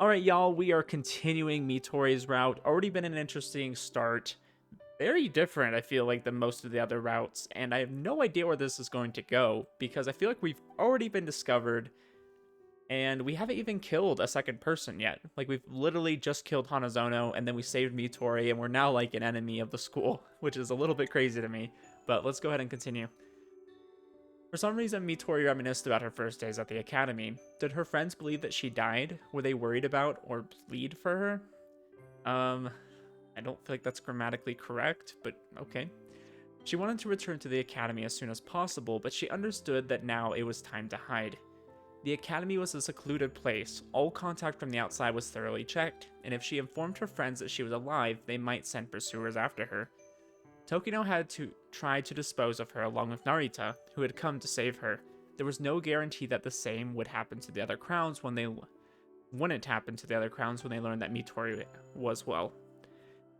Alright, y'all, we are continuing Mitori's route. Already been an interesting start. Very different, I feel like, than most of the other routes, and I have no idea where this is going to go, because I feel like we've already been discovered, and we haven't even killed a second person yet. Like, we've literally just killed Hanazono, and then we saved Mitori, and we're now, like, an enemy of the school, which is a little bit crazy to me. But let's go ahead and continue. For some reason, Mitori reminisced about her first days at the academy. Did her friends believe that she died? Were they worried about or plead for her? I don't feel like that's grammatically correct, but okay. She wanted to return to the academy as soon as possible, but she understood that now it was time to hide. The academy was a secluded place. All contact from the outside was thoroughly checked, and if she informed her friends that she was alive, they might send pursuers after her. Tokino had to try to dispose of her along with Narita, who had come to save her. There was no guarantee that the same would happen to the other crowns when they wouldn't happen to the other crowns when they learned that Mitori was well.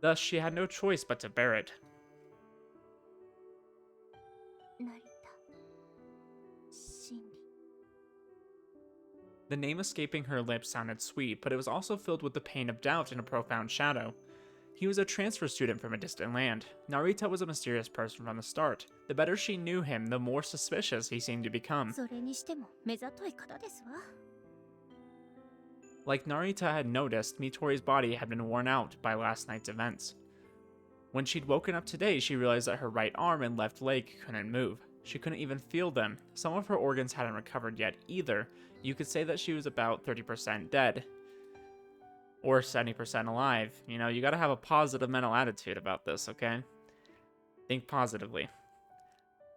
Thus, she had no choice but to bear it. The name escaping her lips sounded sweet, but it was also filled with the pain of doubt and a profound shadow. He was a transfer student from a distant land. Narita was a mysterious person from the start. The better she knew him, the more suspicious he seemed to become. Like Narita had noticed, Mitori's body had been worn out by last night's events. When she'd woken up today, she realized that her right arm and left leg couldn't move. She couldn't even feel them. Some of her organs hadn't recovered yet either. You could say that she was about 30% dead. Or 70% alive. You know, you gotta have a positive mental attitude about this, okay? Think positively.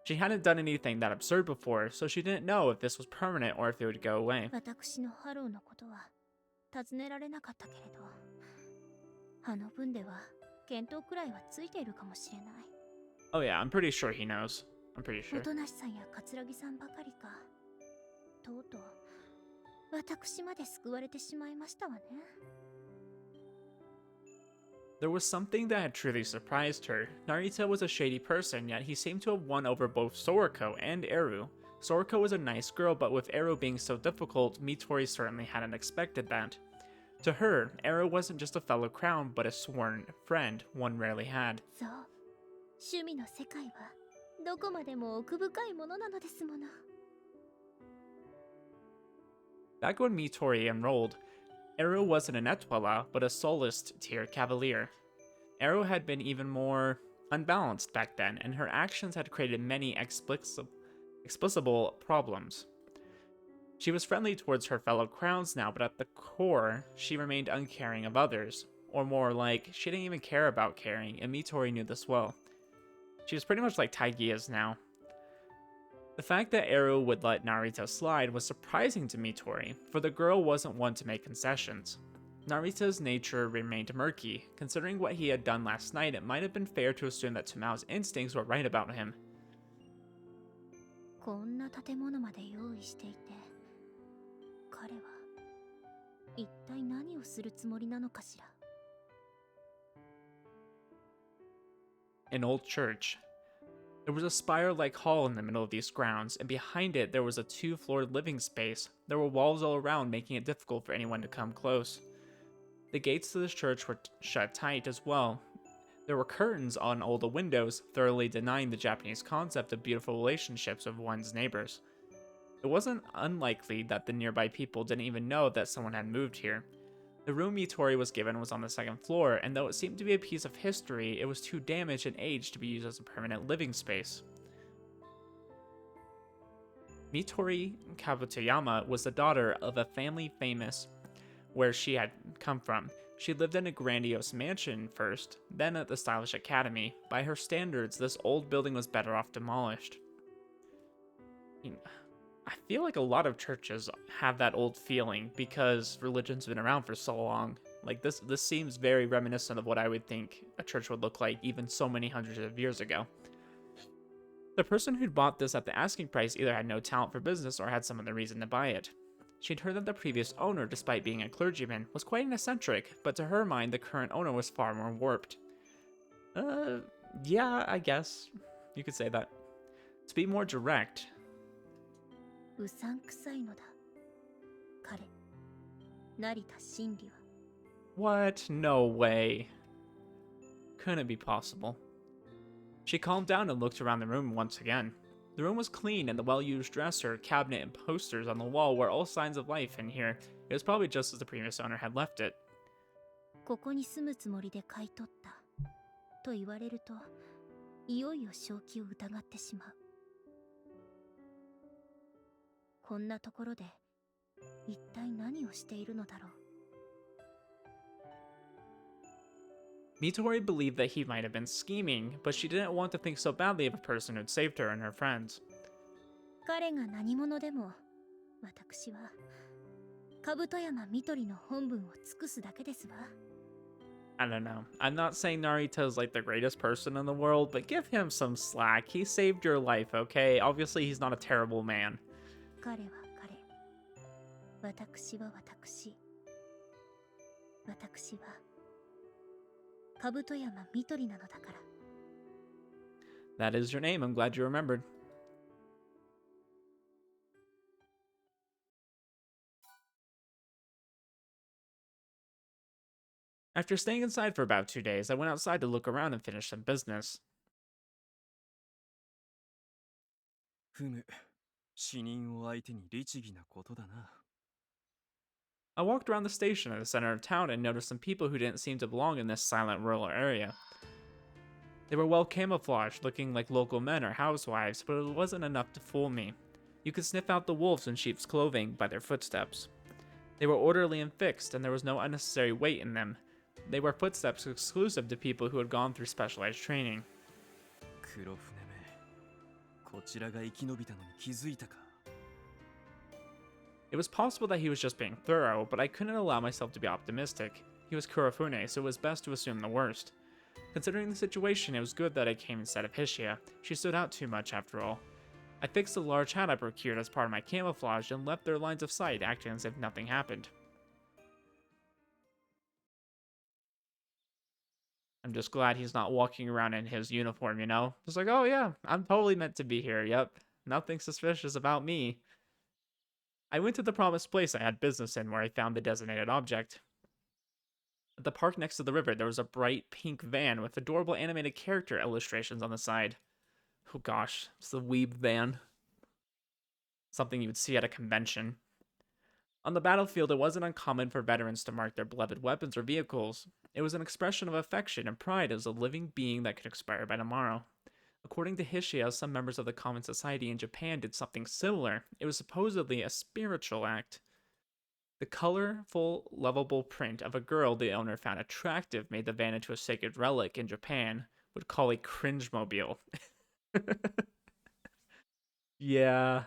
She hadn't done anything that absurd before, so she didn't know if this was permanent or if it would go away. Oh yeah, I'm pretty sure he knows. I'm pretty sure. There was something that had truly surprised her. Narita was a shady person, yet he seemed to have won over both Soriko and Eru. Soriko was a nice girl, but with Eru being so difficult, Mitori certainly hadn't expected that. To her, Eru wasn't just a fellow crown, but a sworn friend one rarely had. Back when Mitori enrolled, Eru wasn't an Etwala, but a Solist tier cavalier. Eru had been even more unbalanced back then, and her actions had created many explicable problems. She was friendly towards her fellow crowns now, but at the core, she remained uncaring of others. Or more like, she didn't even care about caring, and Mitori knew this well. She was pretty much like Taigi is now. The fact that Eru would let Narita slide was surprising to Mitori, for the girl wasn't one to make concessions. Narita's nature remained murky. Considering what he had done last night, it might have been fair to assume that Tamao's instincts were right about him. An old church. There was a spire-like hall in the middle of these grounds, and behind it there was a two-floored living space. There were walls all around, making it difficult for anyone to come close. The gates to this church were shut tight as well. There were curtains on all the windows, thoroughly denying the Japanese concept of beautiful relationships with one's neighbors. It wasn't unlikely that the nearby people didn't even know that someone had moved here. The room Mitori was given was on the second floor, and though it seemed to be a piece of history, it was too damaged and aged to be used as a permanent living space. Mitori Kabutoyama was the daughter of a family famous where she had come from. She lived in a grandiose mansion first, then at the stylish academy. By her standards, this old building was better off demolished. I feel like a lot of churches have that old feeling because religion's been around for so long. Like this seems very reminiscent of what I would think a church would look like even so many hundreds of years ago. The person who'd bought this at the asking price either had no talent for business or had some other reason to buy it. She'd heard that the previous owner, despite being a clergyman, was quite an eccentric, but to her mind, the current owner was far more warped. Yeah, I guess. You could say that. To be more direct, 成田真理は What? No way. Couldn't be possible. She calmed down and looked around the room once again. The room was clean, and the well-used dresser, cabinet, and posters on the wall were all signs of life in here. It was probably just as the previous owner had left it. ここに住むつもりで買い取ったと言われるといよいよ正気を疑ってしまう。こんなところで一体何をしているのだろう。 Mitori believed that he might have been scheming, but she didn't want to think so badly of a person who'd saved her and her friends. 彼が何者でも私は兜山みとりの本分を尽くすだけですわ。 I don't know. I'm not saying Narita is like the greatest person in the world, but give him some slack. He saved your life, okay? Obviously, he's not a terrible man. 彼は彼、私は私、私は兜山みとりなのだから。 That is your name. I'm glad you remembered. After staying inside for about 2 days, I went outside to look around and finish some business. ふむ、死人を相手に律儀なことだな。 I walked around the station in the center of town and noticed some people who didn't seem to belong in this silent rural area. They were well camouflaged, looking like local men or housewives, but it wasn't enough to fool me. You could sniff out the wolves in sheep's clothing by their footsteps. They were orderly and fixed, and there was no unnecessary weight in them. They were footsteps exclusive to people who had gone through specialized training. 黒船め、こちらが生き延びたのに気づいたか。 It was possible that he was just being thorough, but I couldn't allow myself to be optimistic. He was Kurofune, so it was best to assume the worst. Considering the situation, it was good that I came instead of Hishia. She stood out too much, after all. I fixed the large hat I procured as part of my camouflage and left their lines of sight, acting as if nothing happened. I'm just glad he's not walking around in his uniform, you know? Just like, oh yeah, I'm totally meant to be here, yep. Nothing suspicious about me. I went to the promised place I had business in where I found the designated object. At the park next to the river, there was a bright pink van with adorable animated character illustrations on the side. Oh gosh, it's the Weeb van. Something you would see at a convention. On the battlefield, it wasn't uncommon for veterans to mark their beloved weapons or vehicles. It was an expression of affection and pride as a living being that could expire by tomorrow. According to Hishia, some members of the common society in Japan did something similar. It was supposedly a spiritual act. The colorful, lovable print of a girl the owner found attractive made the van into a sacred relic in Japan would call a cringe-mobile. Yeah,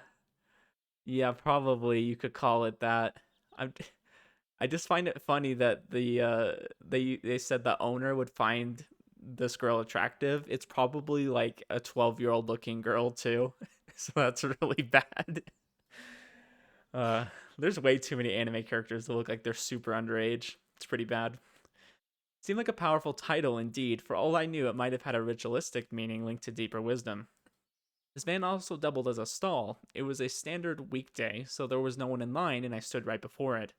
probably you could call it that. I just find it funny that they said the owner would find this girl attractive. It's probably like a 12-year-old looking girl too, so that's really bad. There's way too many anime characters that look like they're super underage. It's pretty bad. Seemed like a powerful title indeed. For all I knew, it might have had a ritualistic meaning linked to deeper wisdom. This van also doubled as a stall. It was a standard weekday, so there was no one in line, and I stood right before it.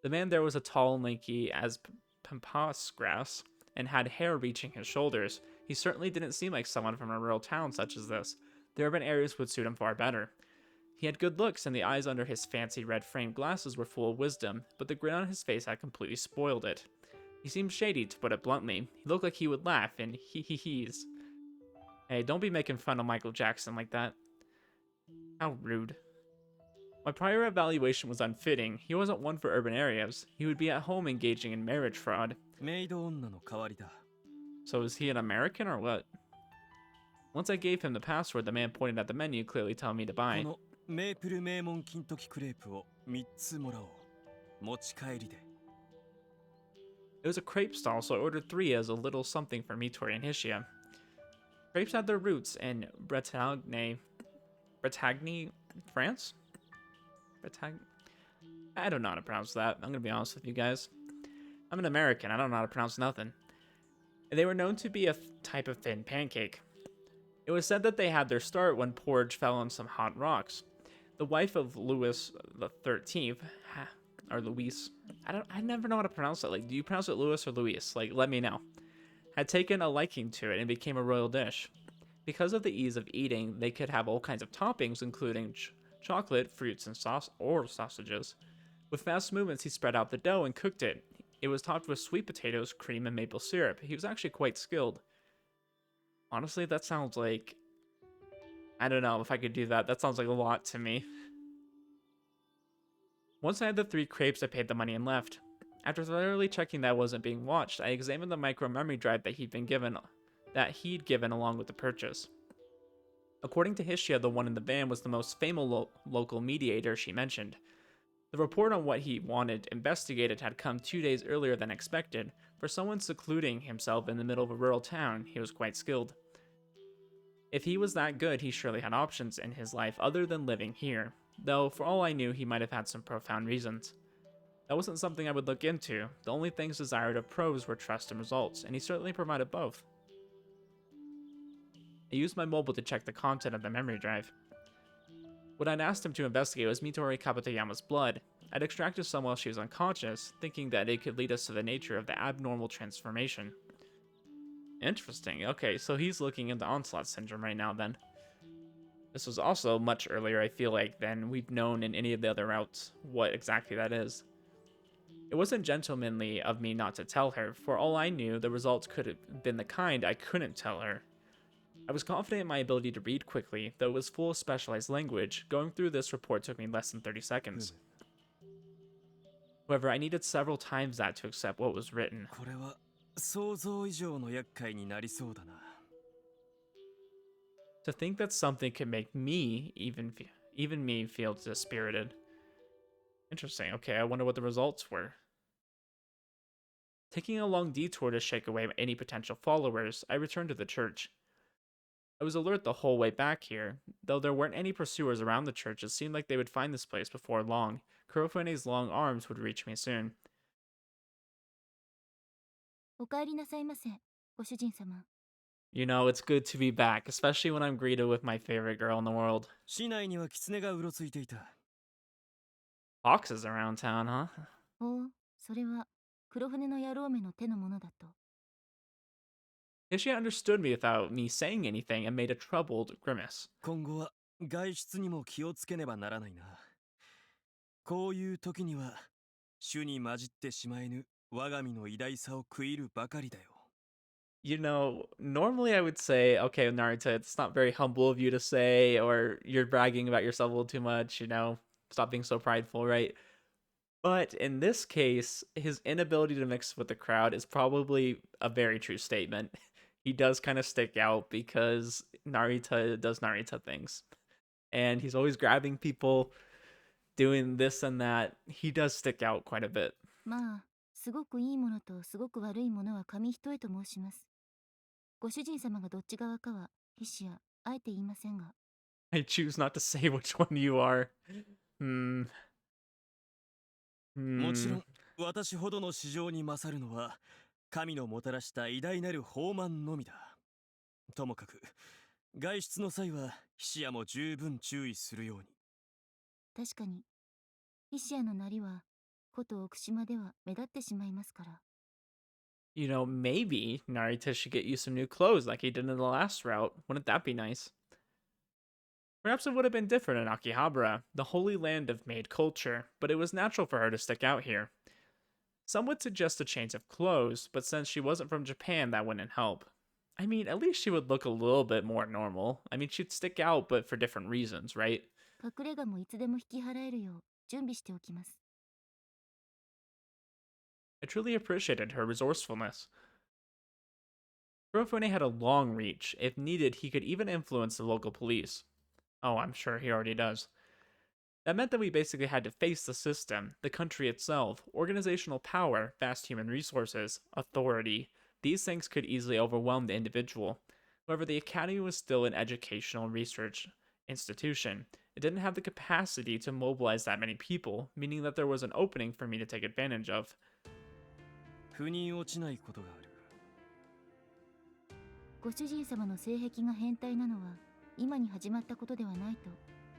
The man there was a tall and lanky as pampas grass, and had hair reaching his shoulders. He certainly didn't seem like someone from a rural town such as this. The urban areas would suit him far better. He had good looks, and the eyes under his fancy red-framed glasses were full of wisdom, but the grin on his face had completely spoiled it. He seemed shady, to put it bluntly. He looked like he would laugh in hee-hee-hees. Hey, don't be making fun of Michael Jackson like that. How rude. My prior evaluation was unfitting. He wasn't one for urban areas. He would be at home engaging in marriage fraud. メイド女の代わりだ。 So is he an American or what? Once I gave him the password, the man pointed at the menu, clearly telling me to こ buy. のメープル名門金時クレープを3つもらおう。持ち帰りで。 It was a crepe stall, so I ordered 3 as a little something for Mitori and Hishia. Crepes had their roots in Bretagne, France? I don't know how to pronounce that. I'm gonna be honest with you guys. I'm an American. I don't know how to pronounce nothing. They were known to be a type of thin pancake. It was said that they had their start when porridge fell on some hot rocks. The wife of Louis XIII or Luis. I never know how to pronounce it. Like, do you pronounce it Louis or Luis? Like, let me know. Had taken a liking to it and became a royal dish. Because of the ease of eating, they could have all kinds of toppings, including chocolate, fruits, and sausages. With fast movements, he spread out the dough and cooked it. It was topped with sweet potatoes, cream, and maple syrup. He was actually quite skilled. Honestly, that sounds like... I don't know if I could do that. That sounds like a lot to me. Once I had the 3 crepes, I paid the money and left. After thoroughly checking that I wasn't being watched, I examined the micro memory drive that he'd given along with the purchase. According to Hishia, the one in the van was the most famous local mediator she mentioned. The report on what he wanted investigated had come 2 days earlier than expected. For someone secluding himself in the middle of a rural town, he was quite skilled. If he was that good, he surely had options in his life other than living here, though for all I knew, he might have had some profound reasons. That wasn't something I would look into. The only things desired of pros were trust and results, and he certainly provided both. I used my mobile to check the content of the memory drive. What I'd asked him to investigate was Mitori Kabatoyama's blood. I'd extracted some while she was unconscious, thinking that it could lead us to the nature of the abnormal transformation. Interesting. Okay, so he's looking into Onslaught Syndrome right now then. This was also much earlier, I feel like, than we've known in any of the other routes what exactly that is. It wasn't gentlemanly of me not to tell her. For all I knew, the results could have been the kind I couldn't tell her. I was confident in my ability to read quickly, though it was full of specialized language. Going through this report took me less than 30 seconds. However, I needed several times that to accept what was written. これは想像以上の厄介になりそうだな。To think that something could make me, even me, feel dispirited. Interesting. Okay, I wonder what the results were. Taking a long detour to shake away any potential followers, I returned to the church. I was alert the whole way back here. Though there weren't any pursuers around the church, it seemed like they would find this place before long. Kurofune's long arms would reach me soon. お帰りなさいませ、ご主人様。You know, it's good to be back, especially when I'm greeted with my favorite girl in the world. 市内には狐がうろついていた。Foxes around town, huh? おう、それは黒船の野郎めの手のものだと。Ishia understood me without me saying anything and made a troubled grimace. 今後は外出にも気をつけねばならないな。こういう時には主に混じってしまえぬ我が身の偉大さを悔いるばかりだよ。You know, normally I would say, okay, Narita, it's not very humble of you to say, or you're bragging about yourself a little too much, you know, stop being so prideful, right? But in this case, his inability to mix with the crowd is probably a very true statement. He does kind of stick out because Narita does Narita things. And he's always grabbing people, doing this and that. He does stick out quite a bit. まあ、すごくいいものとすごく悪いものは紙一重と申します。ご主人様がどっち側かは、必死やあえて言いませんが。I choose not to say which one you are. もちろん私ほどの市場に勝るのは神のもたらした偉大なる宝満のみだ。ともかく外出の際は菱屋も十分注意するように。確かに、必死やのなりは、こと奥島では目立ってしまいますから。You know, maybe Narita should get you some new clothes like he did in the last route. Wouldn't that be nice? Perhaps it would have been different in Akihabara, the holy land of maid culture, but it was natural for her to stick out here. Some would suggest a change of clothes, but since she wasn't from Japan, that wouldn't help. I mean, at least she would look a little bit more normal. I mean, she'd stick out, but for different reasons, right? 隠れ家もいつでも引き払えるよう準備しておきます。I truly appreciated her resourcefulness. Kurofune had a long reach. If needed, he could even influence the local police. Oh, I'm sure he already does. That meant that we basically had to face the system, the country itself, organizational power, vast human resources, authority. These things could easily overwhelm the individual. However, the Academy was still an educational research institution. It didn't have the capacity to mobilize that many people, meaning that there was an opening for me to take advantage of. 腑に落ちないことがある。ご主人様の性癖が変態なのは今に始まったことではないと、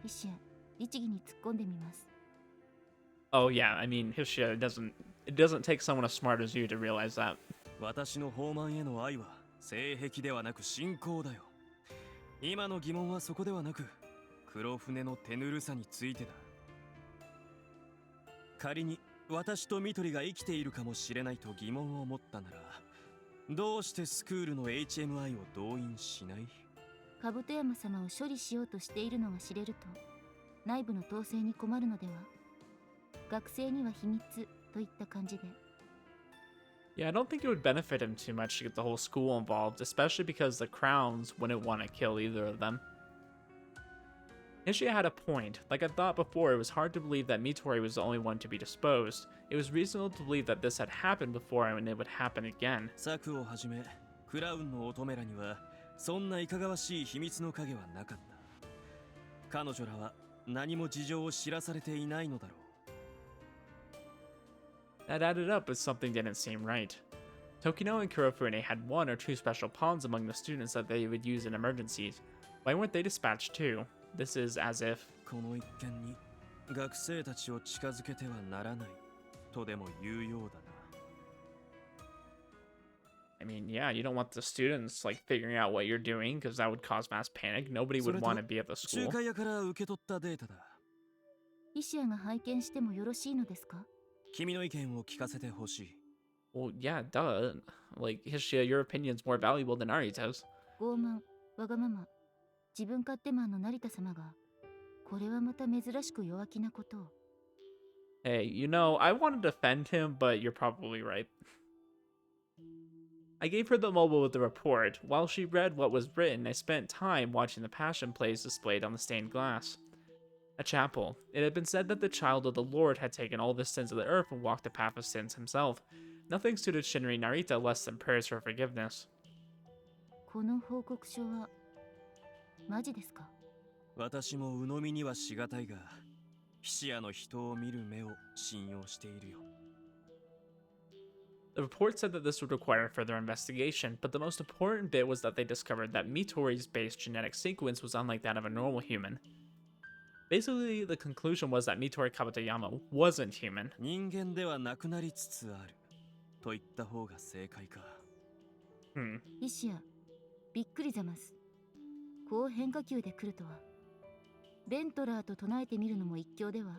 必死や律儀に突っ込んでみます。Oh yeah, I mean, Hishia it doesn't take someone as smart as you to realize that. 私の放漫への愛は性癖ではなく信仰だよ。今の疑問はそこではなく、黒船の手ぬるさについてだ。仮に私とミトリが生きているかもしれないと疑問を持ったなら、どうしてスクールの HMI を動員しない？兜山様を処理しようとしているのが知れると、内部の統制に困るのでは？学生には秘密といった感じで。Yeah, I don't think it would benefit him too much to get the whole school involved, especially because the Crowns wouldn't want to kill either of them. Ishia had a point. Like I thought before, it was hard to believe that Mitori was the only one to be disposed. It was reasonable to believe that this had happened before and it would happen again. サクをはじめ、クラウンの乙女らには、そんないかがわしい秘密の影はなかった。彼女らは何も事情を知らされていないのだろう。That added up, but something didn't seem right. Tokino and Kurofune had one or two special pawns among the students that they would use in emergencies. Why weren't they dispatched too? This is as if... この一件に学生たちを近づけてはならないとでも言うようだな。I mean, yeah, you don't want the students like figuring out what you're doing because that would cause mass panic. Nobody would want to be at the 仲 school. 介屋から受け取ったデータだ。イシアが拝見してもよろしいのですか？君の意見を聞かせてほしい。Well, yeah, duh. Like, Hishia, your opinion's more valuable than Narita's. 傲慢、わがまま、自分勝手マンの成田様が、これはまた珍しく弱気なことを。Hey, you know, I want to defend him, but you're probably right. I gave her the mobile with the report. While she read what was written, I spent time watching the passion plays displayed on the stained glass. A chapel. It had been said that the child of the Lord had taken all the sins of the earth and walked the path of sins himself. Nothing suited Shinri Narita less than prayers for forgiveness. この報告書は、マジですか？私も鵜呑みにはしがたいが、ヒシアの人を見る目を信用しているよ。The report said that this would require further investigation, but the most important bit was that they discovered that Mitori's base genetic sequence was unlike that of a normal human. Basically, the conclusion was that Mitori Kabatayama wasn't human. 人間ではなくなりつつあると言った方が正解か。イシア、びっくりざます。こう変化球で来るとは。ベントラーと唱えてみるのも一興では。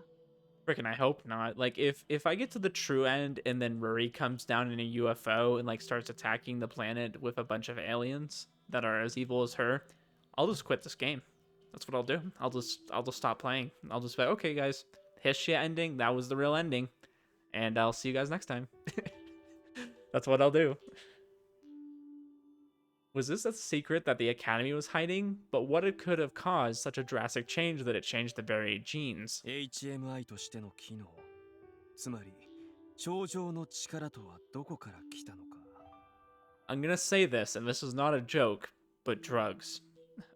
Frickin', I hope not. Like, if I get to the true end and then Ruri comes down in a UFO and like starts attacking the planet with a bunch of aliens that are as evil as her, I'll just quit this game. That's what I'll do. I'll just stop playing. I'll just be like, okay, guys, Hishia ending. That was the real ending, and I'll see you guys next time. That's what I'll do. Was this a secret that the Academy was hiding? But what it could have caused such a drastic change that it changed the very genes? HMI としての機能。つまり、超常の力とはどこから来たのか。I'm gonna say this, and this is not a joke, but drugs.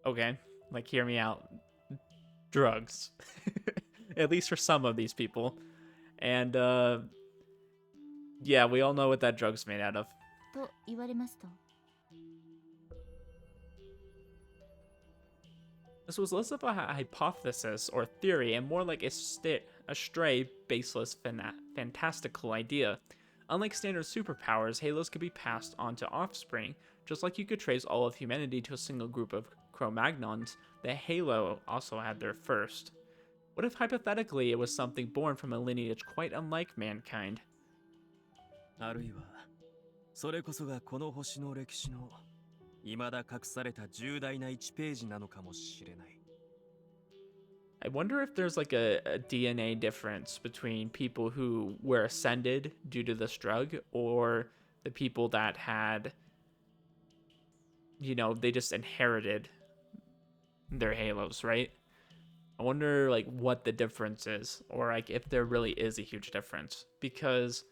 Okay? Like, hear me out. Drugs. At least for some of these people. And, yeah, we all know what that drug's made out of. と言われますと。This was less of a hypothesis or theory and more like a stray, baseless, fantastical idea. Unlike standard superpowers, halos could be passed on to offspring. Just like you could trace all of humanity to a single group of Cro-Magnons, the halo also had their first. What if hypothetically it was something born from a lineage quite unlike mankind? あるいは、それこそがこの星の歴史の未だ隠された重大な1ページなのかもしれない。I wonder if there's like a DNA difference between people who were ascended due to this drug or the people that had, you know, they just inherited their halos, right? I wonder like what the difference is, or like if there really is a huge difference, because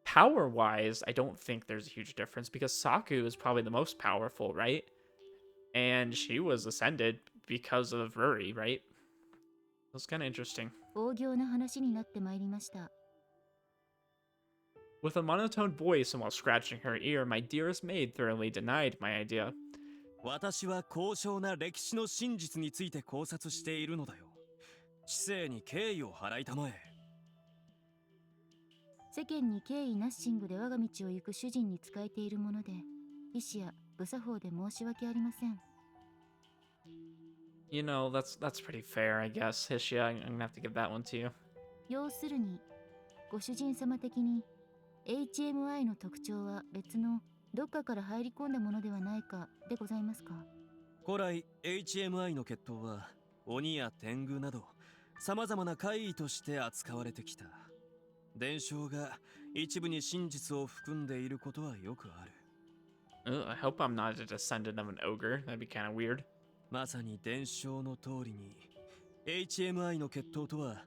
power wise I don't think there's a huge difference, because Saku is probably the most powerful, right? And she was ascended because of Ruri, right? That's kind of interesting. 大行な話になってまいりました。 With a monotone voice and while scratching her ear, my dearest maid thoroughly denied my idea. 私は高尚な歴史の真実について考察しているのだよ。知性に敬意を払いたまえ。世間に敬意ナッシングで我が道を行く主人に仕えているもので、医師や無作法で申し訳ありません。You know, that's pretty fair, I guess. Hishia, I'm gonna have to give that one to you. 要するに、ご主人様的に HMI の特徴は別のどっかから入り込んだものではないかでございますか。古来 HMI の血統は鬼や天狗など様々な怪異として扱われてきた。伝承が一部に真実を含んでいることはよくある。I hope I'm not a descendant of an ogre. That'd be kind of weird. まさに伝承の通りに HMI の血統とは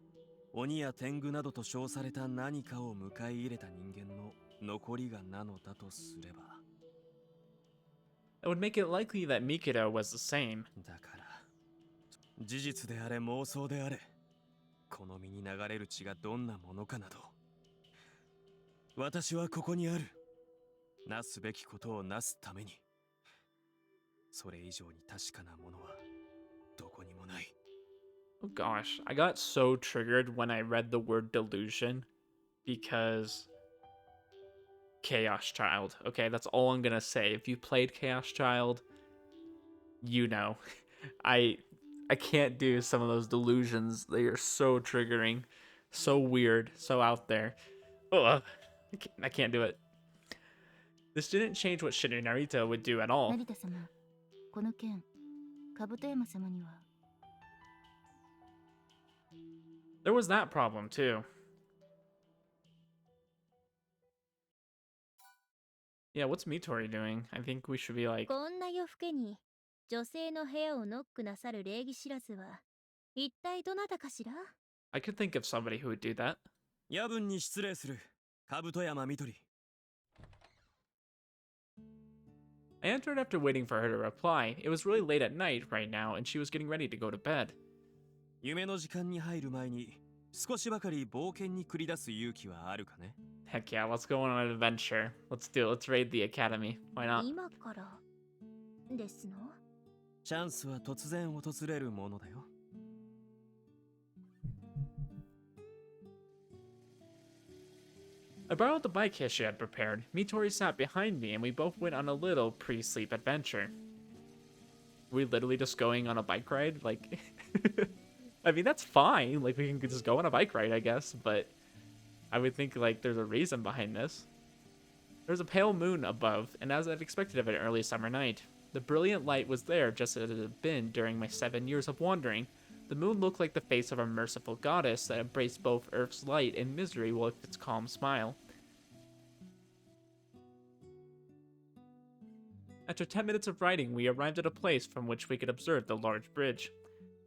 鬼や天狗などと称された何かを迎え入れた人間の残りがなのだとすれば。That would make it likely that Mikado was the same. だから事実であれ妄想であれ、この身に流れる血がどんなものかなど、私はここにある。なすべきことをなすために。それ以上に確かなものはどこにもない。Oh gosh, I got so triggered when I read the word delusion because Chaos Child. Okay, that's all I'm gonna say. If you played Chaos Child, you know. I can't do some of those delusions. They are so triggering, so weird, so out there. Ugh, I can't do it. This didn't change what Shinra Narita would do at all. 成田様、この件、兜山様には。There was that problem too. Yeah, what's Mitori doing? I think we should be like, こんな夜更けに女性の部屋をノックなさる礼儀知らずは一体どなたかしら。 I could think of somebody who would do that. 夜分に失礼する。兜山みとり。I entered after waiting for her to reply. It was really late at night right now, and she was getting ready to go to bed. 夢の時間に入る前に少しばかり冒険に繰り出す勇気はあるかね。 Heck yeah, let's go on an adventure. Let's do it. Let's raid the academy. Why not? 今からですの。チャンスは突然訪れるものだよ。I borrowed the bike Hishi had prepared. Mitori sat behind me, and we both went on a little pre-sleep adventure. Were we literally just going on a bike ride? Like, I mean, that's fine. Like, we can just go on a bike ride, I guess, but I would think, like, there's a reason behind this. There's a pale moon above, and as I'd expected of an early summer night, the brilliant light was there just as it had been during my 7 years of wandering. The moon looked like the face of a merciful goddess that embraced both Earth's light and misery with its calm smile. After 10 minutes of riding, we arrived at a place from which we could observe the large bridge.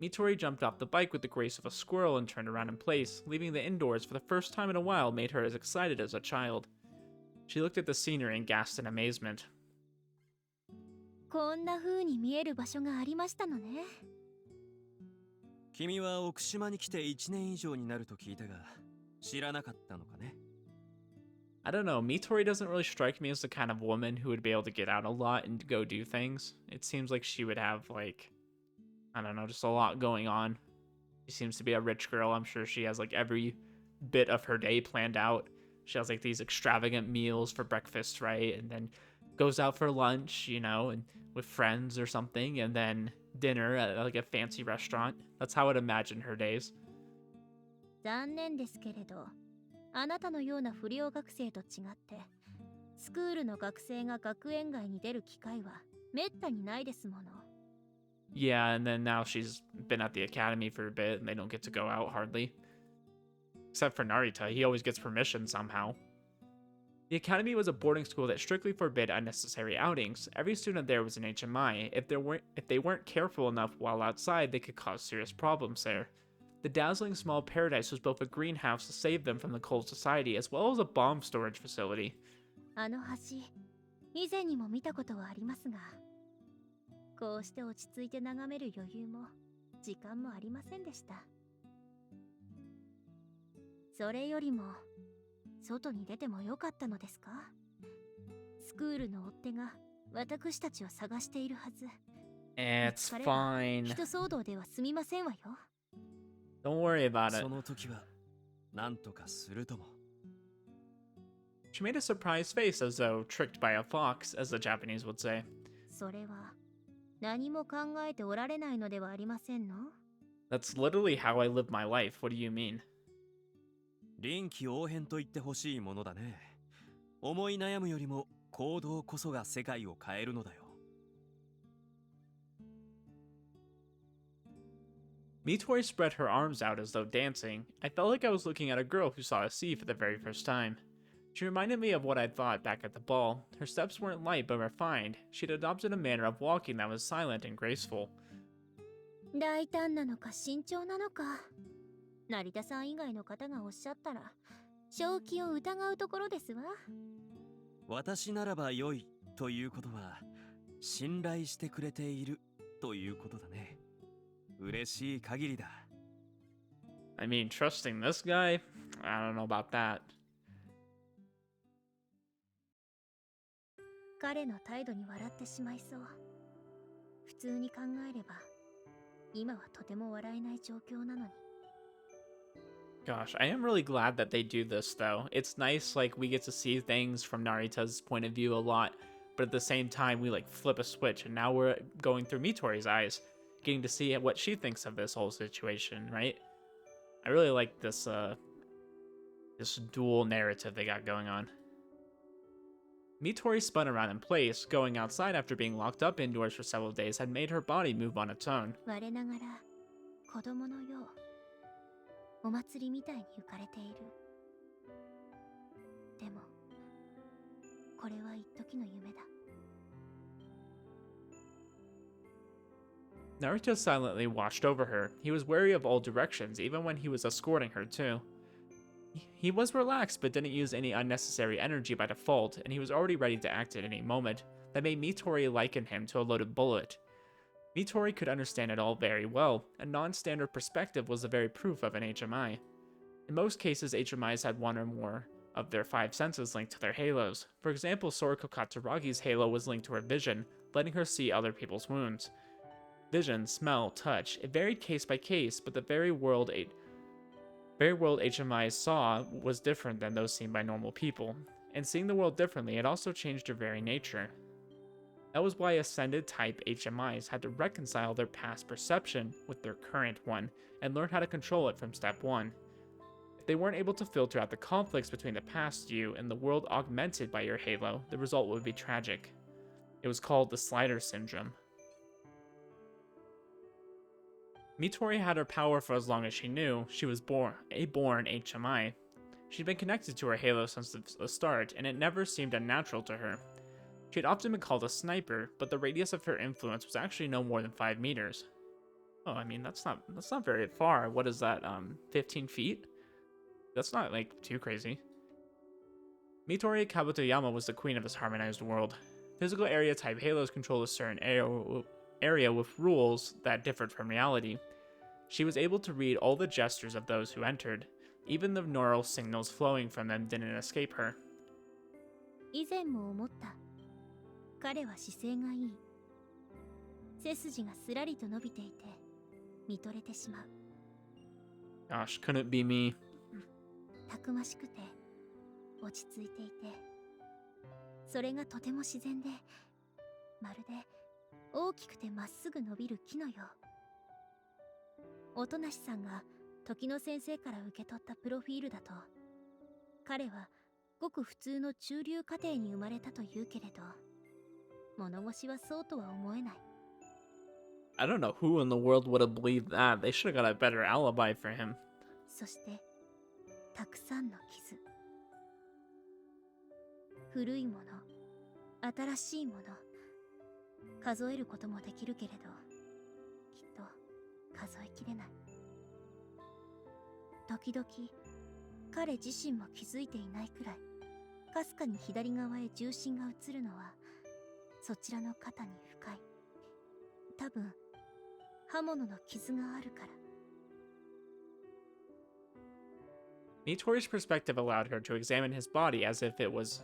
Mitori jumped off the bike with the grace of a squirrel and turned around in place. Leaving the indoors for the first time in a while made her as excited as a child. She looked at the scenery and gasped in amazement. こんな風に見える場所がありましたのね。君は奥島に来て1年以上になると聞いたが、知らなかったのかね。I don't know, Mitori doesn't really strike me as the kind of woman who would be able to get out a lot and go do things. It seems like she would have, like, I don't know, just a lot going on. She seems to be a rich girl. I'm sure she has, like, every bit of her day planned out. She has, like, these extravagant meals for breakfast, right? And then goes out for lunch, you know, and with friends or something, and then dinner at, like, a fancy restaurant. That's how I'd imagine her days. 残念ですけれど、あなたのような不良学生と違って、スクールの学生が学園外に出る機会はめったにないですもの。Yeah, and then now she's been at the academy for a bit, and they don't get to go out hardly. Except for Narita, he always gets permission somehow. The academy was a boarding school that strictly forbid unnecessary outings. Every student there was an HMI. If they weren't careful enough while outside, they could cause serious problems there. The dazzling small paradise was both a greenhouse to save them from the cold society, as well as a bomb storage facility. あの橋、以前にも見たことはありますが、こうして落ち着いて眺める余裕も時間もありませんでした。それよりも外に出てもよかったのですか？スクールの追っ手が私たちを探しているはず。It's fine. 人騒動では済みませんわよ。Don't worry about it. その時は何とかするとも。She made a surprised face as though tricked by a fox, as the Japanese would say. それは何も考えておられないのではありませんの？ That's literally how I live my life. What do you mean? 臨機応変と言ってほしいものだね。思い悩むよりも行動こそが世界を変えるのだよ。Mitori spread her arms out as though dancing. I felt like I was looking at a girl who saw a sea for the very first time. She reminded me of what I'd thought back at the ball. Her steps weren't light but refined. She'd adopted a manner of walking that was silent and graceful. 大胆なのか慎重なのか、成田さん以外の方がおっしゃったら正気を疑うところですわ。私ならば良いということは信頼してくれているということだね。嬉しい限りだ。I mean, trusting this guy? I don't know about that. 彼の態度に笑ってしまいそう。普通に考えれば今はとても笑えない状況なのに。 Gosh, I am really glad that they do this, though. It's nice, like, we get to see things from Narita's point of view a lot, but at the same time, we, like, flip a switch, and now we're going through Mitori's eyes, getting to see what she thinks of this whole situation, right? I really like this, this dual narrative they got going on. Mitori spun around in place. Going outside after being locked up indoors for several days had made her body move on its own. 我ながら子供のようお祭りみたいに浮かれている。でもこれは一時の夢だ。 Narita silently watched over her. He was wary of all directions, even when he was escorting her too. He was relaxed, but didn't use any unnecessary energy by default, and he was already ready to act at any moment. That made Mitori liken him to a loaded bullet. Mitori could understand it all very well. A non-standard perspective was the very proof of an HMI. In most cases, HMIs had one or more of their 5 senses linked to their halos. For example, Soriko Kataragi's halo was linked to her vision, letting her see other people's wounds. Vision, smell, touch, it varied case by case, but the very world HMIs saw was different than those seen by normal people. And seeing the world differently, it also changed their very nature. That was why Ascended type HMIs had to reconcile their past perception with their current one, and learn how to control it from step 1. If they weren't able to filter out the conflicts between the past you and the world augmented by your halo, the result would be tragic. It was called the Slider Syndrome. Mitori had her power for as long as she knew. She was a born HMI. She'd been connected to her halo since the start, and it never seemed unnatural to her. She had often been called a sniper, but the radius of her influence was actually no more than 5 meters. Oh, I mean, that's not very far. What is that, 15 feet? That's not, like, too crazy. Mitori Kabutoyama was the queen of this harmonized world. Physical area type halos controlled a certain area with rules that differed from reality. She was able to read all the gestures of those who entered. Even the neural signals flowing from them didn't escape her. 以前も思った。彼は姿勢がいい。背筋がすらりと伸びていて見とれてしまう。 Gosh, couldn't be me. たくましくて落ち着いていて、それがとても自然で、まるで大きくてまっすぐ伸びる木のよう。音無さんが時の先生から受け取ったプロフィールだと、彼はごく普通の中流家庭に生まれたというけれど、物腰はそうとは思えない。 I don't know who in the world would have believed that. They should have got a better alibi for him. そしてたくさんの傷。古いもの、新しいもの、数えることもできるけれど、きっと数えきれない。時々彼自身も気づいていないくらい、かすかに左側へ重心が移るのはそちらの肩に深い。多分刃物の傷があるから。 Mitori's perspective allowed her to examine his body as if it was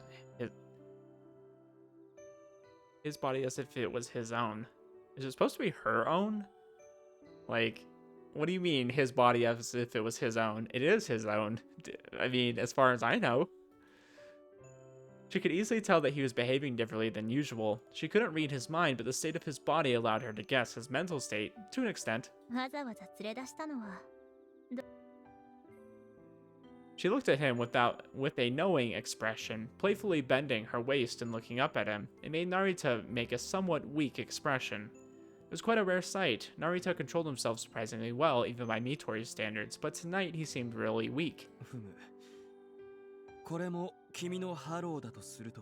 his body as if it was his own. Is it supposed to be her own? Like, what do you mean his body as if it was his own? It is his own. I mean, as far as I know. She could easily tell that he was behaving differently than usual. She couldn't read his mind, but the state of his body allowed her to guess his mental state, to an extent. わざわざ連れ出したのは She looked at him with a knowing expression, playfully bending her waist and looking up at him. It made Narita make a somewhat weak expression. It was quite a rare sight. Narita controlled himself surprisingly well, even by Mitori's standards, but tonight he seemed really weak. ふむ。これも君のハローだとすると、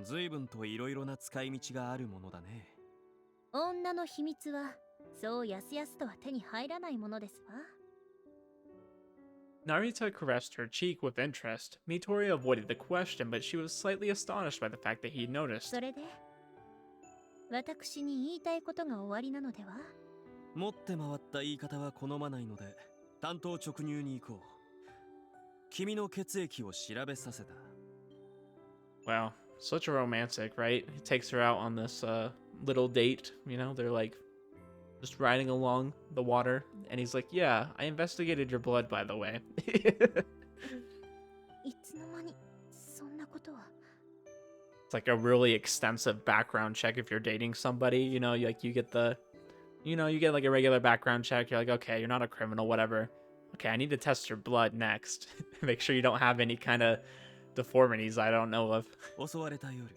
随分といろいろな使い道があるものだね。女の秘密はそうやすやすとは手に入らないものですわ。 Narita caressed her cheek with interest. Mitori avoided the question, but she was slightly astonished by the fact that he noticed. それで私に言いたいことが終わりなのでは？持って回った言い方は好まないので、単刀直入に行こう。君の血液を調べさせた。Wow, such a romantic, right? He takes her out on this little date. You know, they're like just riding along the water, and he's like, "Yeah, I investigated your blood, by the way." いつの間にそんなことは。 It's like a really extensive background check if you're dating somebody. You know, you get the, you get like a regular background check. You're like, okay, you're not a criminal, whatever. Okay, I need to test your blood next. Make sure you don't have any kind of deformities I don't know of. 襲われた夜、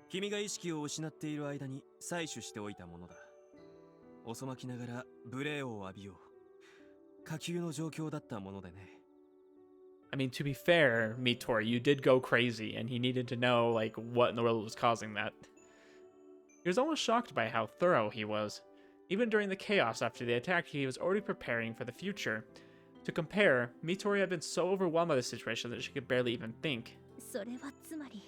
君が意識を失っている間に採取しておいたものだ。遅まきながら無礼を浴びよう。下級の状況だったものでね。I mean, to be fair, Mitori, you did go crazy, and he needed to know, like, what in the world was causing that. He was almost shocked by how thorough he was. Even during the chaos after the attack, he was already preparing for the future. To compare, Mitori had been so overwhelmed by the situation that she could barely even think. それはつまり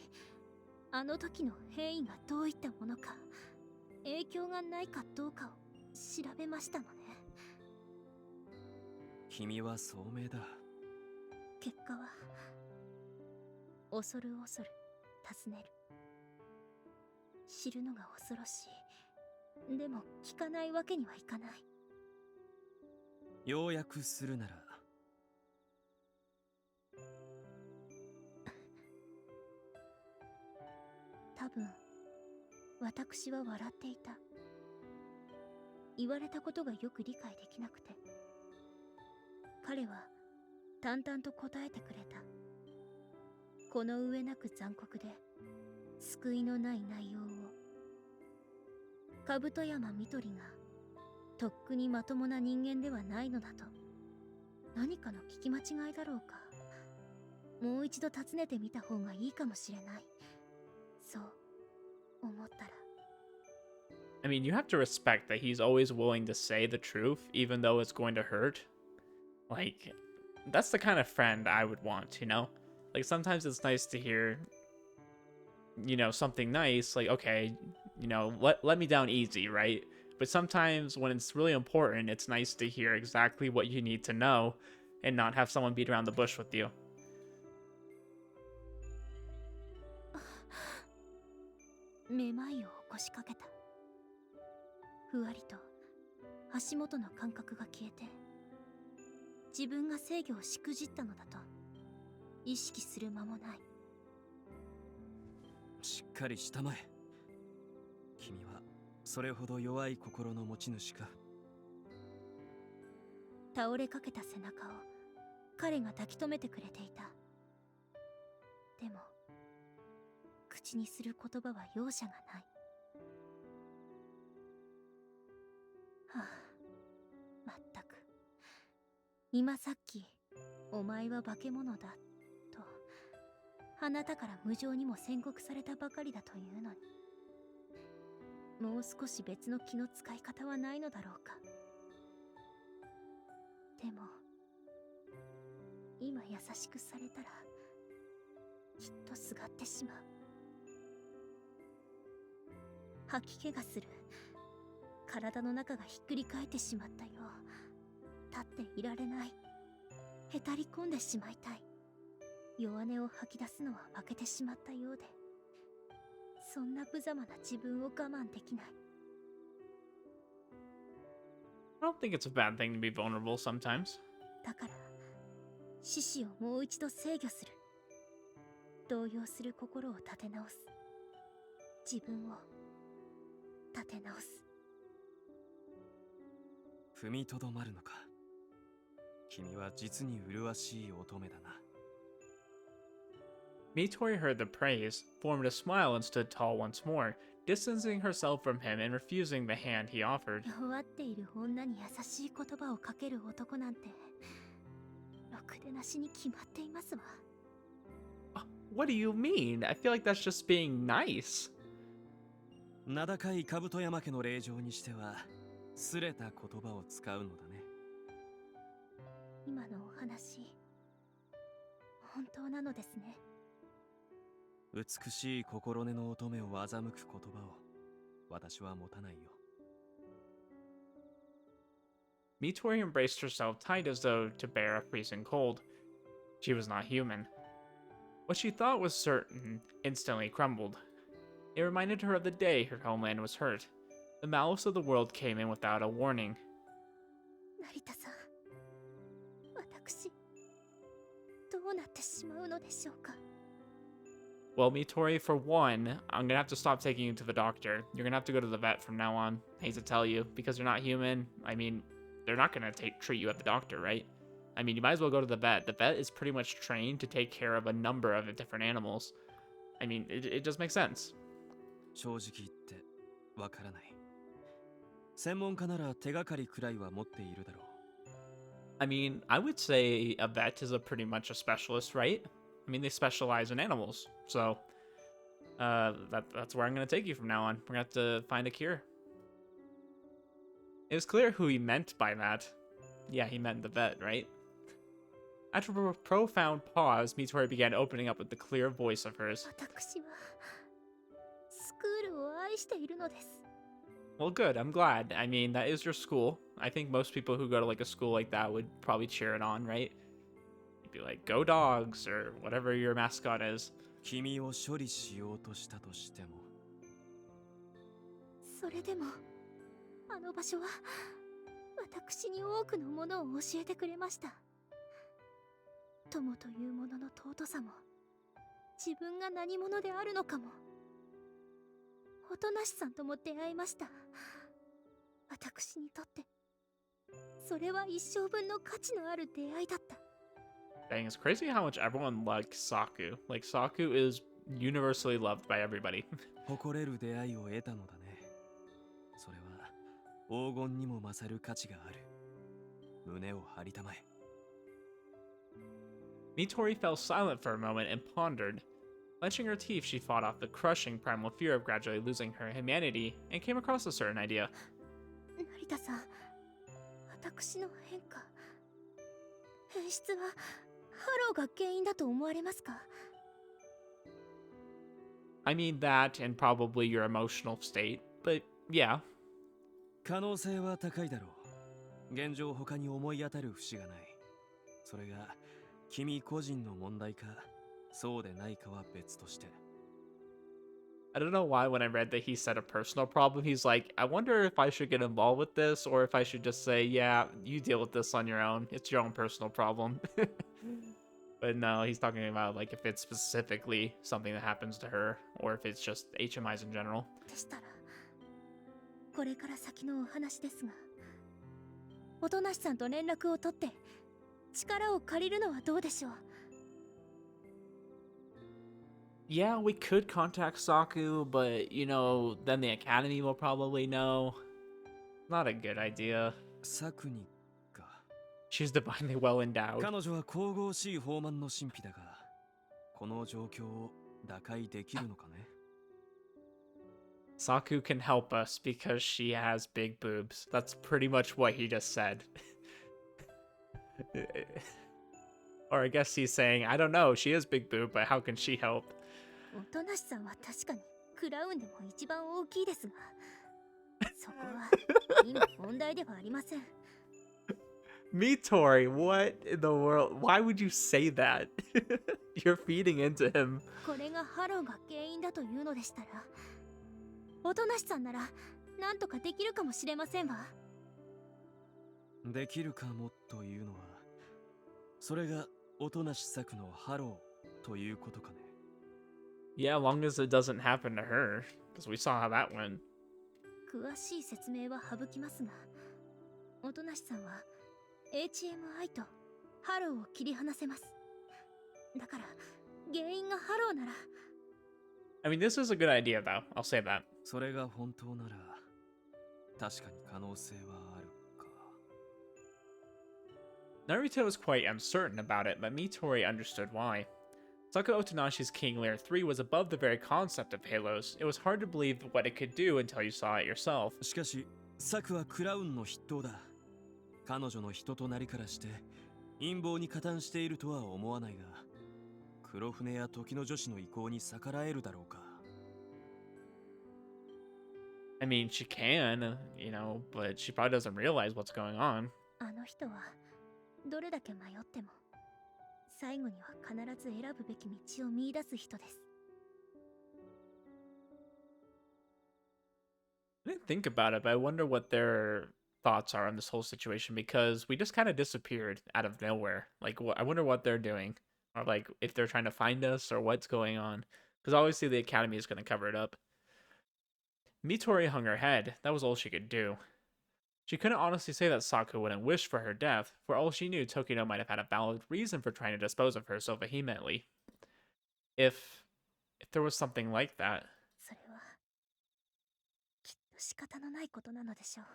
あの時の変異がどういったものか、影響がないかどうかを調べましたのね。君は聡明だ。結果は恐る恐る尋ねる。知るのが恐ろしい。でも聞かないわけにはいかない。要約するなら。多分私は笑っていた。言われたことがよく理解できなくて、彼は淡々と答えてくれた。この上なく残酷で救いのない内容を。兜山みとりがとっくにまともな人間ではないのだと。何かの聞き間違いだろうか。もう一度尋ねてみた方がいいかもしれない。そう思ったら。I mean, you have to respect that he's always willing to say the truth, even though it's going to hurt. Like, that's the kind of friend I would want, you know? Like, sometimes it's nice to hear, something nice, like, okay, let me down easy, right? But sometimes when it's really important, it's nice to hear exactly what you need to know and not have someone beat around the bush with you. めまいを起こしかけた。ふわりと足元の感覚が消えて、自分が制御をしくじったのだと意識する間もない。しっかりしたまえ。君はそれほど弱い心の持ち主か。倒れかけた背中を彼が抱き留めてくれていた。でも口にする言葉は容赦がない。はあ、まったく。今さっきお前は化け物だとあなたから無情にも宣告されたばかりだというのに、もう少し別の気の使い方はないのだろうか。でも今優しくされたらきっとすがってしまう。吐き気がする。体の中がひっくり返ってしまったよう。立っていられない。へたり込んでしまいたい。弱音を吐き出すのは負けてしまったようで、そんな無様な自分を我慢できない。 I don't think it's a bad thing to be vulnerable sometimes. だから獅子をもう一度制御する。動揺する心を立て直す。自分を立て直す。踏みとどまるのか。君は実に麗しい乙女だな。Mitori heard the praise, formed a smile, and stood tall once more, distancing herself from him and refusing the hand he offered. 弱っている女に優しい言葉をかける男なんてろくでなしに決まっていますわ。 What do you mean? I feel like that's just being nice. 名高い兜山家の令嬢にしてはすれた言葉を使うのだね。今のお話本当なのですね。美しい心根の乙女を欺く言葉を私は持たないよ。Mitori embraced herself tight as though to bear a freezing cold. She was not human. What she thought was certain instantly crumbled. It reminded her of the day her homeland was hurt. The malice of the world came in without a warning. 成田さん、私どうなってしまうのでしょうか。 Well, Mitori, for one, I'm gonna have to stop taking you to the doctor. You're gonna have to go to the vet from now on. Hate to tell you, because you're not human. I mean, they're not gonna treat you at the doctor, right? I mean, you might as well go to the vet. The vet is pretty much trained to take care of a number of different animals. I mean, it just makes sense. 正直言ってわからない。専門家なら手がかりくらいは持っているだろう。I mean, I would say a vet is pretty much a specialist, right? I mean, they specialize in animals. So, that's where I'm going to take you from now on. We're going to have to find a cure. It was clear who he meant by that. Yeah, he meant the vet, right? After a profound pause, Mitori began opening up with the clear voice of hers. 私はスクールを愛しているのです。 Well, good. I'm glad. I mean, that is your school. I think most people who go to like a school like that would probably cheer it on, right? You'd be like, "Go dogs," or whatever your mascot is. 君を処理しようとしたとしても。それでもあの場所は私に多くのものを教えてくれました。友というものの尊さも、自分が何者であるのかも。おとなしさんとも出会いました。私にとってそれは一生分の価値のある出会いだった。 Dang, it's crazy how much everyone likes Saku. Like, Saku is universally loved by everybody. 誇れる出会いを得たのだね。それは黄金にも勝る価値がある。胸を張りたまえ。Mitori fell silent for a moment and pondered. Clenching her teeth, she fought off the crushing primal fear of gradually losing her humanity and came across a certain idea. 成田さん、私の変化、変質はハローが原因だと思われますか？ I mean that and probably your emotional state, but yeah. 可能性は高いだろう。現状他に思い当たる節がない。それが君個人の問題か、そうでないかは別として。I don't know why when I read that he said a personal problem, he's like, I wonder if I should get involved with this or if I should just say, yeah, you deal with this on your own. It's your own personal problem. But no, he's talking about like if it's specifically something that happens to her or if it's just HMIs in general. でしたら、これから先のお話ですが、おとなしさんと連絡を取って力を借りるのはどうでしょう？ Yeah, we could contact Saku, but you know, then the academy will probably know. Not a good idea. サクニか。 She's divinely well endowed. 彼女は神々しい豊満の神秘だが、この状況を打開できるのかね。 Saku can help us because she has big boobs. That's pretty much what he just said. Or I guess he's saying, I don't know, she is big boob, but how can she help? おとなしさんは確かにクラウンでも一番大きいですが、そこは今問題ではありません。 Mitori, what in the world? Why would you say that? You're feeding into him. これがハローが原因だというのでしたら、おとなしさんならなんとかできるかもしれませんわ。できるかもというのは、それがおとなし作のハローということかね。Yeah, as long as it doesn't happen to her, because we saw how that went. 詳しい説明は省きますが、おとなしさんは HMI とハローを切り離せます。だから原因がハローなら。 I mean, this is a good idea, though. I'll say that. それが本当なら確かに可能性はあるか。 Narita was quite uncertain about it, but Mitori understood why. Saku Otonashi's King Lair 3 was above the very concept of halos. It was hard to believe what it could do until you saw it yourself. しかしサクはクラウンの筆頭だ。彼女の人となりからして陰謀に加担しているとは思わないが、黒船や時の女子の意向に逆らえるだろうか。 I mean, she can, you know, but she probably doesn't realize what's going on. あの人はどれだけ迷っても最後には必ず選ぶべき道を見出す人です。 I didn't think about it, but I wonder what their thoughts are on this whole situation because we just kind of disappeared out of nowhere. Like, I wonder what they're doing, or like if they're trying to find us or what's going on. Because obviously the Academy is going to cover it up. Mitori hung her head. That was all she could do. She couldn't honestly say that Saku wouldn't wish for her death. For all she knew, Tokino might have had a valid reason for trying to dispose of her so vehemently. If there was something like that. それはきっと仕方のないことなのでしょう。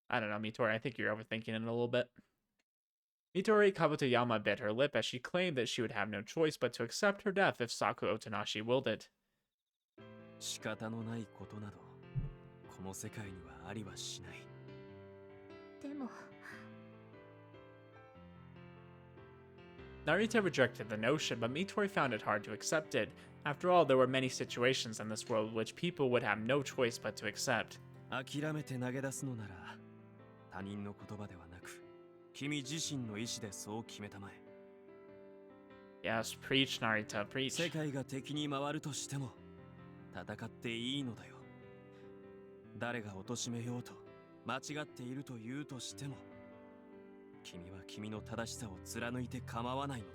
I don't know, Mitori, I think you're overthinking it a little bit. Mitori Kabutoyama bit her lip as she claimed that she would have no choice but to accept her death if Saku Otonashi willed it. 仕方のないことなどこの世界にはありはしない。でも Narita rejected the notion, but Mitori found it hard to accept it. After all, there were many situations in this world which people would have no choice but to accept. 諦めて投げ出すのなら他人の言葉ではなく君自身の意志でそう決めたまえ。 Yes, preach, Narita, preach. 世界が敵に回るとしても戦っていいのだよ。誰が貶めようと間違っていると言うとしても君は君の正しさを貫いて構わないのだ。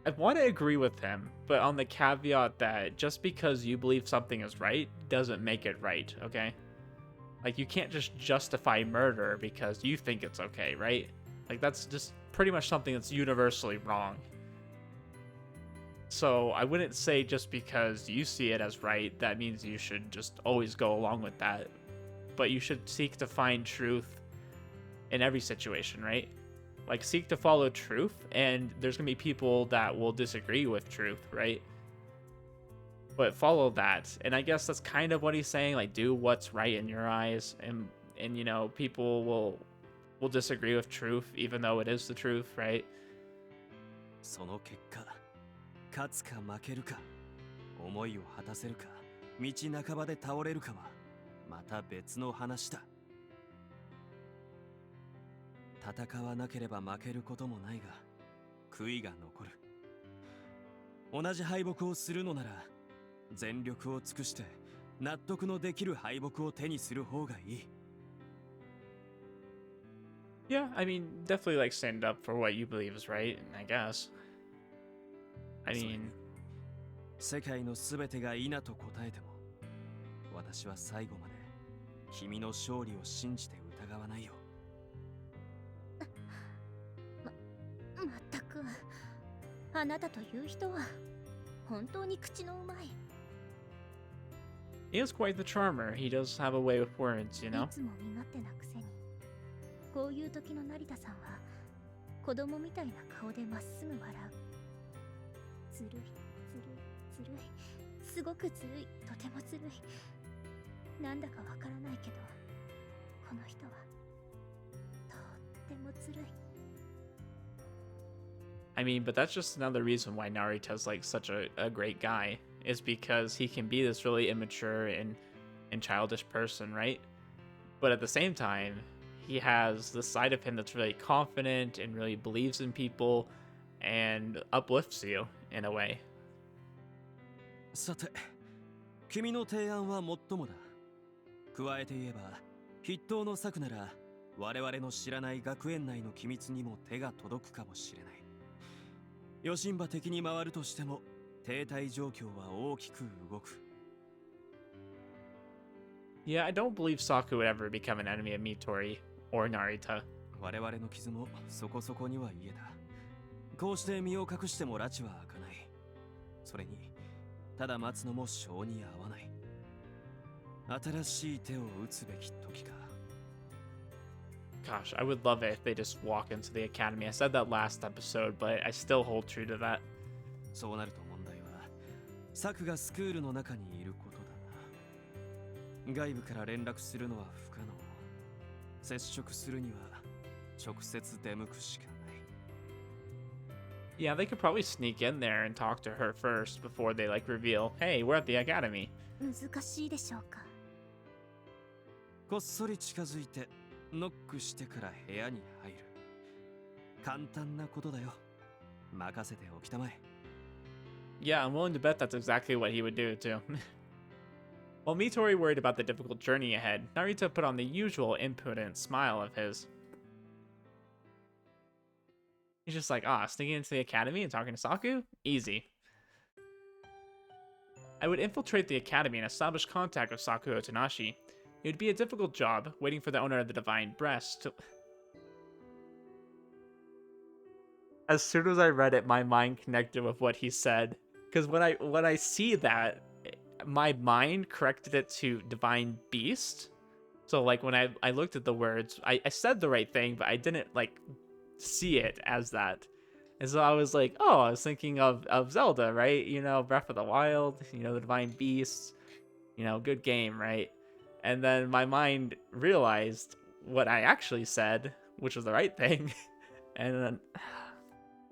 I want to agree with him, but on the caveat that just because you believe something is right doesn't make it right, okay? Like, you can't just justify murder because you think it's okay, right? Like, that's just pretty much something that's universally wrong. So I wouldn't say just because you see it as right, that means you should just always go along with that. But you should seek to find truth in every situation, right? Like, seek to follow truth, and there's gonna be people that will disagree with truth, right? But follow that, and I guess that's kind of what he's saying. Like, do what's right in your eyes, and you know, people will disagree with truth, even though it is the truth, right? その結果、勝つか負けるか、思いを果たせるか、道半ばで倒れるかはまた別の話だ。戦わなければ負けることもないが、悔いが残る。同じ敗北をするのなら、全力を尽くして納得のできる敗北を手にする方がいい。Yeah, I mean, definitely like stand up for what you believe is right, I guess. I mean, 世界のすべてが否と答えても、私は最後まで君の勝利を信じて疑わないよ。まったくあなたという人は本当に口のうまい。 he is quite the charmer. He does have a way with words, you know? いつも身勝手なくせに、こういう時の成田さんは子供みたいな顔でまっすぐ笑う。ずるいずるいずるい、すごくずるい、とてもずるい。なんだかわからないけど、この人はとってもずるい。 I mean, but that's just another reason why Narita's like such a great guy, is because he can be this really immature and childish person, right? But at the same time, he has this side of him that's really confident and really believes in people and uplifts you in a way. さて、君の提案はもっともだ。加えて言えば、筆頭の策なら我々の知らない学園内の機密にも手が届くかもしれない。余震波的に回るとしても停滞状況は大きく動く。 Yeah, I don't believe Saku would ever become an enemy of Mitori or Narita. 我々の傷もそこそこには癒えた。こうして身を隠しても拉致は開かない。それにただ待つのも性に合わない。新しい手を打つべき時か。 Gosh, I would love it if they just walk into the academy. I said that last episode, but I still hold true to that. そうなると問題はサクがスクールの中にいることだな。外部から連絡するのは不可能。接触するには直接出向くしかない。 Yeah, they could probably sneak in there and talk to her first before they like reveal, hey, we're at the academy. 難しいでしょうか。こっそり近づいてノックしてから部屋に入る。簡単なことだよ。任せておきたまえ。 Yeah, I'm willing to bet that's exactly what he would do too. While Mitori worried about the difficult journey ahead, Narita put on the usual impudent smile of his. He's just like, sneaking into the academy and talking to Saku? Easy. I would infiltrate the academy and establish contact with Saku Otonashi. It would be a difficult job, waiting for the owner of the Divine Breast to... As soon as I read it, my mind connected with what he said. Because when I see that, my mind corrected it to Divine Beast. So like when I looked at the words, I said the right thing, but I didn't like see it as that. And so I was like, oh, I was thinking of Zelda, right? You know, Breath of the Wild, you know, the Divine Beast, you know, good game, right? And then my mind realized what I actually said, which was the right thing. And then,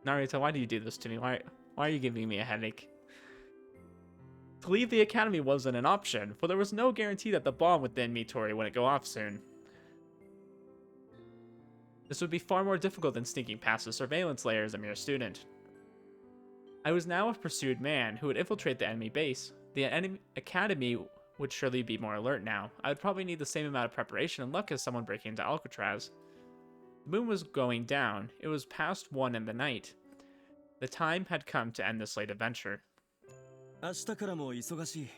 Narita, why do you do this to me? Why are you giving me a headache? To leave the academy wasn't an option, for there was no guarantee that the bomb within Mitori wouldn't go off soon. This would be far more difficult than sneaking past the surveillance layer as a mere student. I was now a pursued man who would infiltrate the enemy base. The enemy academy would surely be more alert now. I would probably need the same amount of preparation and luck as someone breaking into Alcatraz. The moon was going down. It was past 1 in the night. The time had come to end this late adventure. 明日からも忙しい。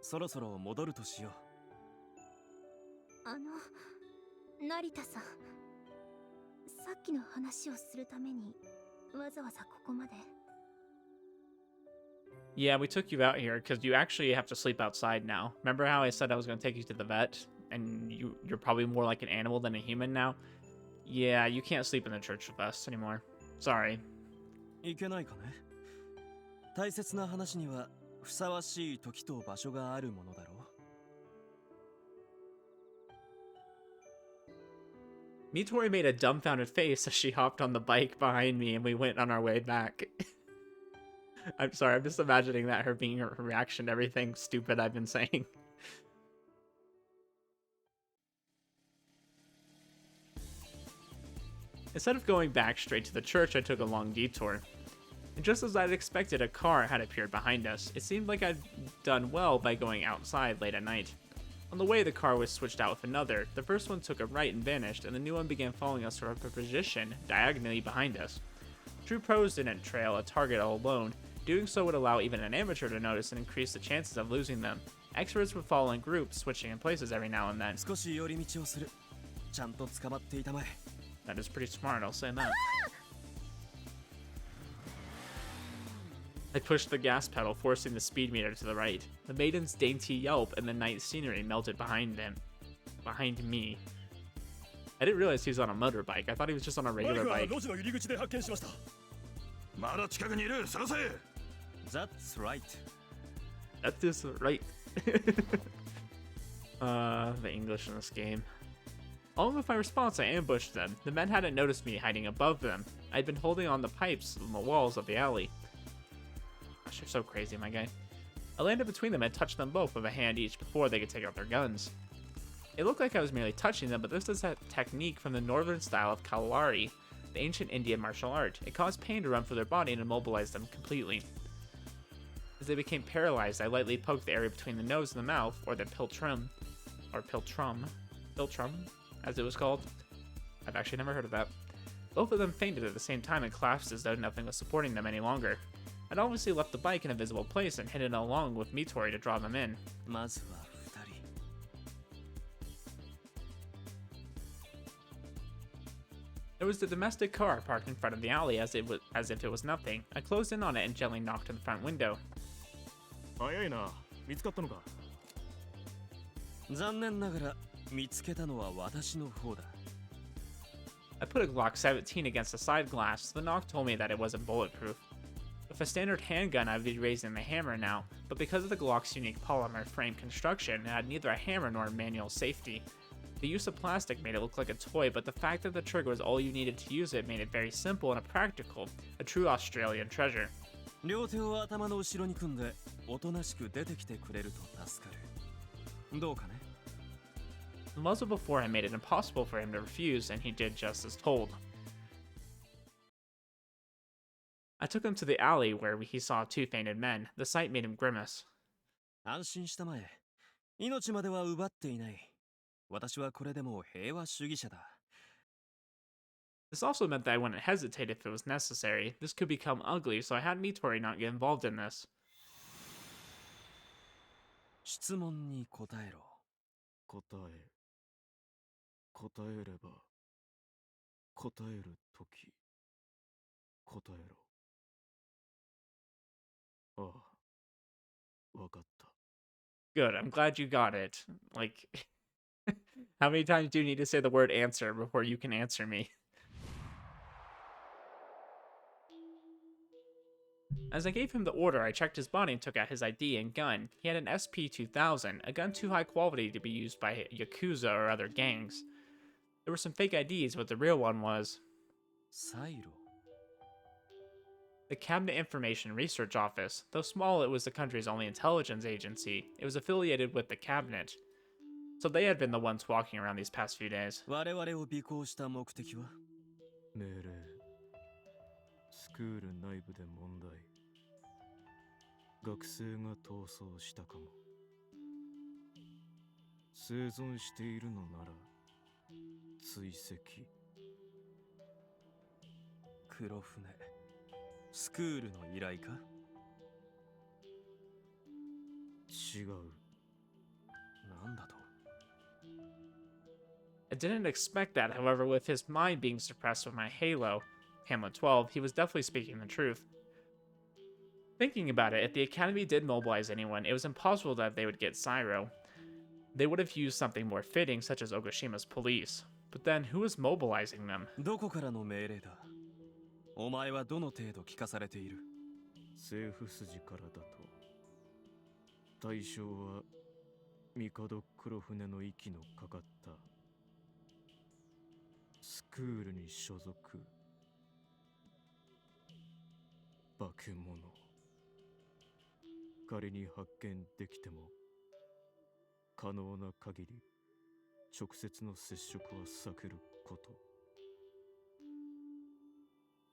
そろそろ戻るとしよう。成田さん、さっきの話をするためにわざわざここまで。Yeah, we took you out here because you actually have to sleep outside now. Remember how I said I was going to take you to the vet? And you're probably more like an animal than a human now? Yeah, you can't sleep in the church with us anymore. Sorry. いけないかね。大切な話にはふさわしい時と場所があるものだろう。 Mitori made a dumbfounded face as she hopped on the bike behind me and we went on our way back. I'm sorry, I'm just imagining that, her being her reaction to everything stupid I've been saying. Instead of going back straight to the church, I took a long detour. And just as I'd expected, a car had appeared behind us. It seemed like I'd done well by going outside late at night. On the way, the car was switched out with another. The first one took a right and vanished, and the new one began following us from a position diagonally behind us. True pros didn't trail a target all alone. Doing so would allow even an amateur to notice and increase the chances of losing them. Experts would follow in groups, switching in places every now and then. 少し寄り道をする。ちゃんと捕まっていたまえ。 That is pretty smart, I'll say that. I pushed the gas pedal, forcing the speed meter to the right. The maiden's dainty yelp and the night scenery melted behind me. I didn't realize he was on a motorbike. I thought he was just on a regular bike. That's right. That is right. The English in this game. Along with my response, I ambushed them. The men hadn't noticed me hiding above them. I'd been holding on the pipes on the walls of the alley. Gosh, you're so crazy, my guy. I landed between them and touched them both with a hand each before they could take out their guns. It looked like I was merely touching them, but this is a technique from the northern style of Kalari, the ancient Indian martial art. It caused pain to run through their body and immobilized them completely. As they became paralyzed, I lightly poked the area between the nose and the mouth, or the piltrum, as it was called. I've actually never heard of that. Both of them fainted at the same time and collapsed as though nothing was supporting them any longer. I'd obviously left the bike in a visible place and hidden along with Mitori to draw them in. まずは2人 There was the domestic car parked in front of the alley as if it was nothing. I closed in on it and gently knocked on the front window. 早いな。見つかったのか。残念ながら見つけたのは私の方だ I put a Glock 17 against the side glass. The knock told me that it wasn't bulletproof. With a standard handgun, I'd be raising the hammer now, but because of the Glock's unique polymer frame construction, it had neither a hammer nor a manual safety. The use of plastic made it look like a toy, but the fact that the trigger was all you needed to use it made it very simple and practical, a true Australian treasure. 両手を頭の後ろに組んでおとなしく出てきてくれると助かるどうかね The muzzle before him made it impossible for him to refuse, and he did just as told. I took him to the alley where he saw two fainted men. The sight made him grimace. 安心したまえ命までは奪っていない私はこれでも平和主義者だ This also meant that I wouldn't hesitate if it was necessary. This could become ugly, so I had Mitori not get involved in this. 質問に答えろ答えれば答えるとき答えろ。ああ、わかった。 Good, I'm glad you got it. Like, how many times do you need to say the word answer before you can answer me? As I gave him the order, I checked his body and took out his ID and gun. He had an SP-2000, a gun too high quality to be used by Yakuza or other gangs. There were some fake IDs, but the real one was サイロ the Cabinet Information Research Office. Though small, it was the country's only intelligence agency. It was affiliated with the Cabinet. So they had been the ones walking around these past few days. 我々を尾行した目的は命令。スクール内部で問題。学生が逃走したかも。生存しているのなら追跡。黒船スクールの依頼か違う。なんだと I didn't expect that, however, with his mind being suppressed with my Halo, Hamlet 12, he was definitely speaking the truth. Thinking about it, if the Academy did mobilize anyone, it was impossible that they would get Cyro. They would have used something more fitting, such as Ogashima's police. But then, who was mobilizing them? どこからの命令だお前はどの程度聞かされている政府筋からだと対象は帝黒船の息のかかったスクールに所属化け物仮に発見できても可能な限り直接の接触は避けること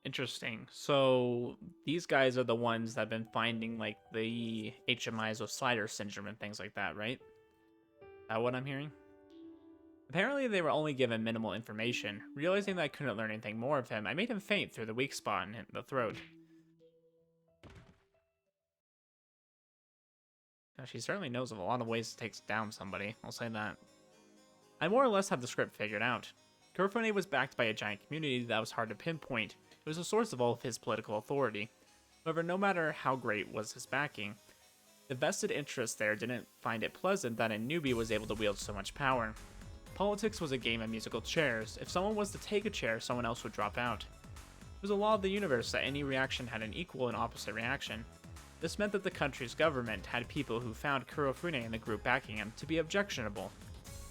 Interesting. So these guys are the ones that have been finding like the HMIs with slider syndrome and things like that, right? Is that what I'm hearing? Apparently they were only given minimal information. Realizing that I couldn't learn anything more of him, I made him faint through the weak spot in the throat. Now, she certainly knows of a lot of ways to take down somebody, I'll say that. I more or less had the script figured out. Kurofune was backed by a giant community that was hard to pinpoint. It was a source of all of his political authority. However, no matter how great was his backing, the vested interests there didn't find it pleasant that a newbie was able to wield so much power. Politics was a game of musical chairs. If someone was to take a chair, someone else would drop out. It was a law of the universe that any reaction had an equal and opposite reaction. This meant that the country's government had people who found Kurofune and the group backing him to be objectionable.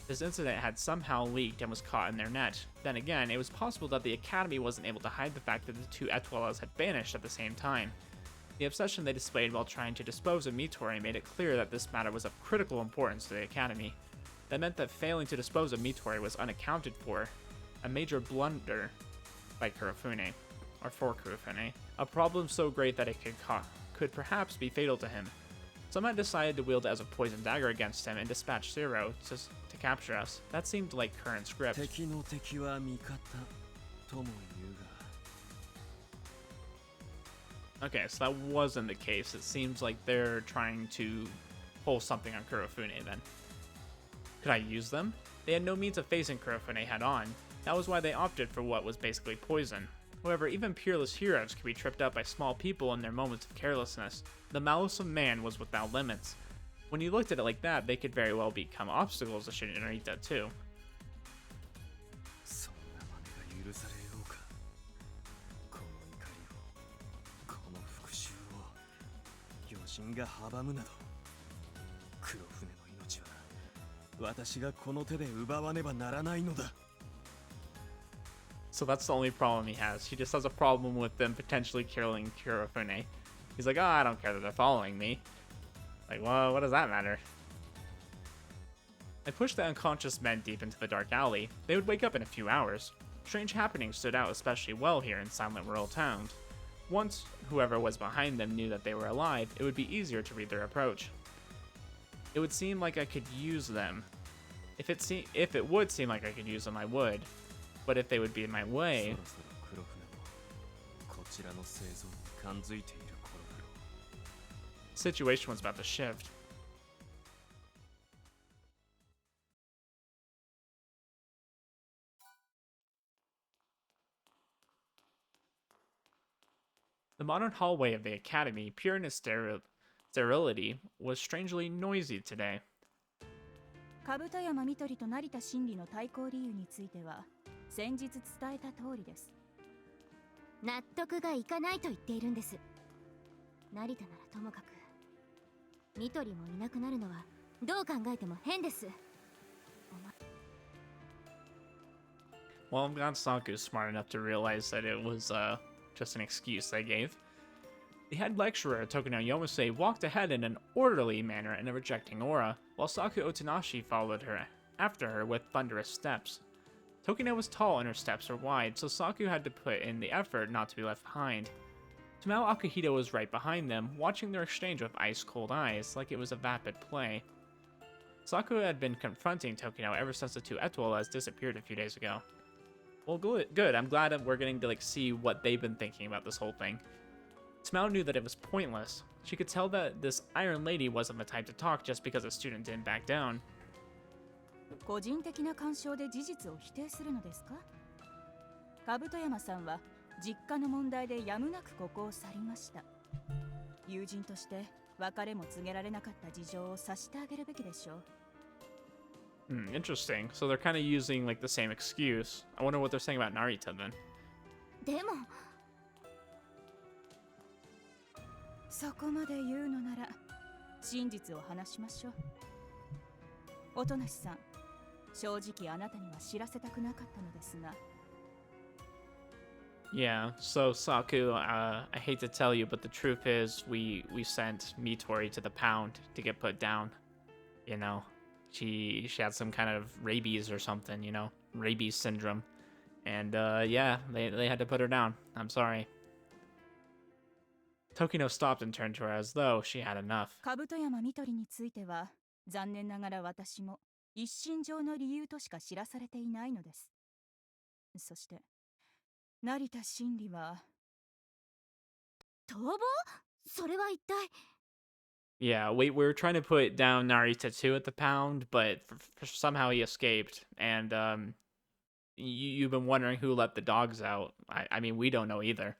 This incident had somehow leaked and was caught in their net. Then again, it was possible that the Academy wasn't able to hide the fact that the two Etoiles had vanished at the same time. The obsession they displayed while trying to dispose of Mitori made it clear that this matter was of critical importance to the Academy. That meant that failing to dispose of Mitori was unaccounted for, a major blunder by Kurofune, or for Kurofune, a problem so great that it could perhaps be fatal to him. Some had decided to wield it as a poison dagger against him and dispatch Zero to to capture us. That seemed like current script. 敵の敵は味方とも言うが Okay, so that wasn't the case. It seems like they're trying to pull something on Kurofune then. Could I use them? They had no means of facing Kurofune head on. That was why they opted for what was basically poison. However, even peerless heroes could be tripped up by small people in their moments of carelessness. The malice of man was without limits. When you looked at it like that, they could very well become obstacles to Shin Narita too. そんな真似が許されようかこの怒りをこの復讐を余人が阻むなど黒船の命は私がこの手で奪わねばならないのだ So that's the only problem he has. He just has a problem with them potentially killing Kurofune. He's like, oh, I don't care that they're following me. Like, well, what does that matter? I pushed the unconscious men deep into the dark alley. They would wake up in a few hours. Strange happenings stood out especially well here in Silent Rural Town. Once whoever was behind them knew that they were alive, it would be easier to read their approach. It would seem like I could use them. If it would seem like I could use them, I would. But if they would be in my way... そろそろ黒船もこちらの生存に感づいている頃だろう The situation was about to shift. The modern hallway of the academy, pure in its sterility, was strangely noisy today. 兜山みとりと成田真理の対抗理由については先日伝えた通りです。納得がいかないと言っているんです。成田ならともかく、みとりもいなくなるのはどう考えても変です。 Well, I'm glad Saku's smart enough to realize that it was just an excuse I gave. The head lecturer, Tokino Yomase, walked ahead in an orderly manner and a rejecting aura, while Saku Otonashi followed after her with thunderous steps. Tokino was tall and her steps were wide, so Saku had to put in the effort not to be left behind. Tamao Akihito was right behind them, watching their exchange with ice-cold eyes, like it was a vapid play. Saku had been confronting Tokino ever since the two Etoilas disappeared a few days ago. Well, good. I'm glad that we're getting to see what they've been thinking about this whole thing. Tamao knew that it was pointless. She could tell that this Iron Lady wasn't the type to talk just because a student didn't back down. 個人的な干渉で事実を否定するのですか？兜山さんは実家の問題でやむなくここを去りました。友人として別れも告げられなかった事情を察してあげるべきでしょう。Interesting. So they're kind of using like the same excuse. I wonder what they're saying about Narita then. でも、そこまで言うのなら真実を話しましょう。音無さん、正直あなたには知らせたくなかったのですが。Yeah, so Saku, I hate to tell you, but the truth is we sent Mitori to the pound to get put down. You know, she had some kind of rabies or something, you know, rabies syndrome. And yeah, they had to put her down. I'm sorry. Tokino stopped and turned to her as though she had enough. 兜山みとりについては残念ながら私も一身上の理由としか知らされていないのです。そして成田真理は逃亡？それは一体。 Yeah, we were trying to put down Narita too at the pound, but somehow he escaped. And you've been wondering who let the dogs out. I mean, we don't know either.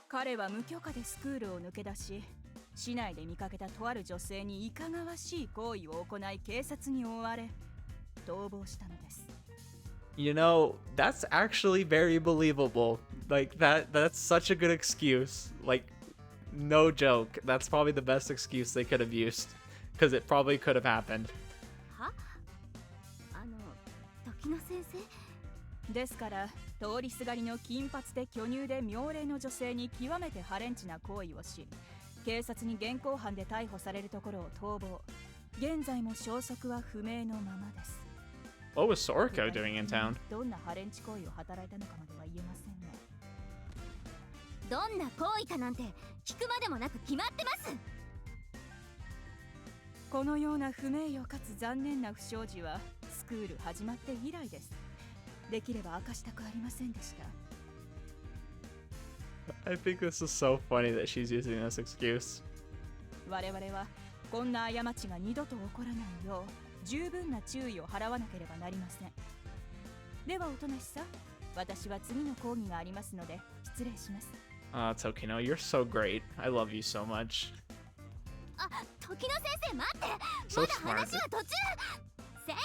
彼は無許可でスクールを抜け出し、市内で見かけたとある女性にいかがわしい行為を行い警察に追われ、逃亡したのです。You know, that's actually very believable. Like that's such a good excuse. Like, no joke. That's probably the best excuse they could have used. Because it probably could have happened. は？時の先生？ですから通りすがりの金髪で巨乳で妙齢の女性に極めて破廉恥な行為をし、警察に現行犯で逮捕されるところを逃亡。現在も消息は不明のままです。What was Sorko doing in town? どんな破廉恥行為を働いたのかまでは言えませんが。どんな行為かなんて聞くまでもなく決まってます。このような不名誉かつ残念な不祥事はスクール始まって以来です。できれば明かしたくありませんでした。I think this is so funny that she's using this excuse. 我々はこんな過ちが二度と起こらないよう十分な注意を払わなければなりません。ではおとなしさ、私は次の講義がありますので失礼します。It's okay. No, you're so great. I love you so much. あ、時の先生待って。 So まだ smart. 話は途中。先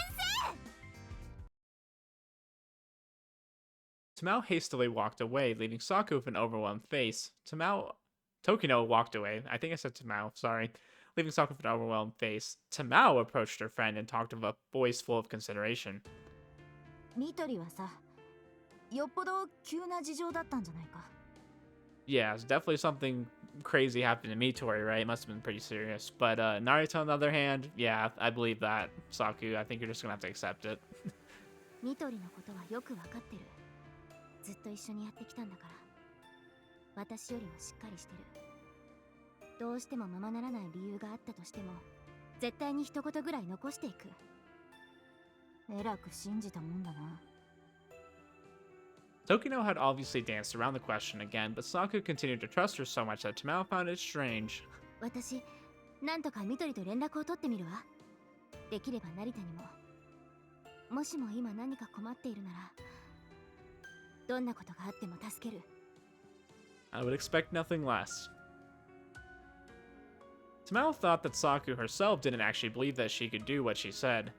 Tamao hastily walked away, leaving Saku with an overwhelmed face. Tokino walked away. I think I said Tamao, sorry. Leaving Saku with an overwhelmed face. Tamao approached her friend and talked with a voice full of consideration. ミトリはさ、よっぽど急な事情だったんじゃないか。Yeah, it's definitely something crazy happened to Mitori, right? It must have been pretty serious. But Narita, on the other hand, yeah, I believe that. Saku, I think you're just gonna have to accept it. ミトリのことはよくわかってる。ずっと一緒にやってきたんだから。私よりもしっかりしてる。どうしてもままならない理由があったとしても、絶対に一言ぐらい残していく。えらく信じたもんだな。Tokino had obviously danced around the question again, but Saku continued to trust her so much that Tamao found it strange. 私、なんとかミトリと連絡を取ってみるわ。できれば成田にも。もしも今何か困っているなら、どんなことがあっても助ける。I would expect nothing less. Tamao thought that Saku herself didn't actually believe that she could do what she said.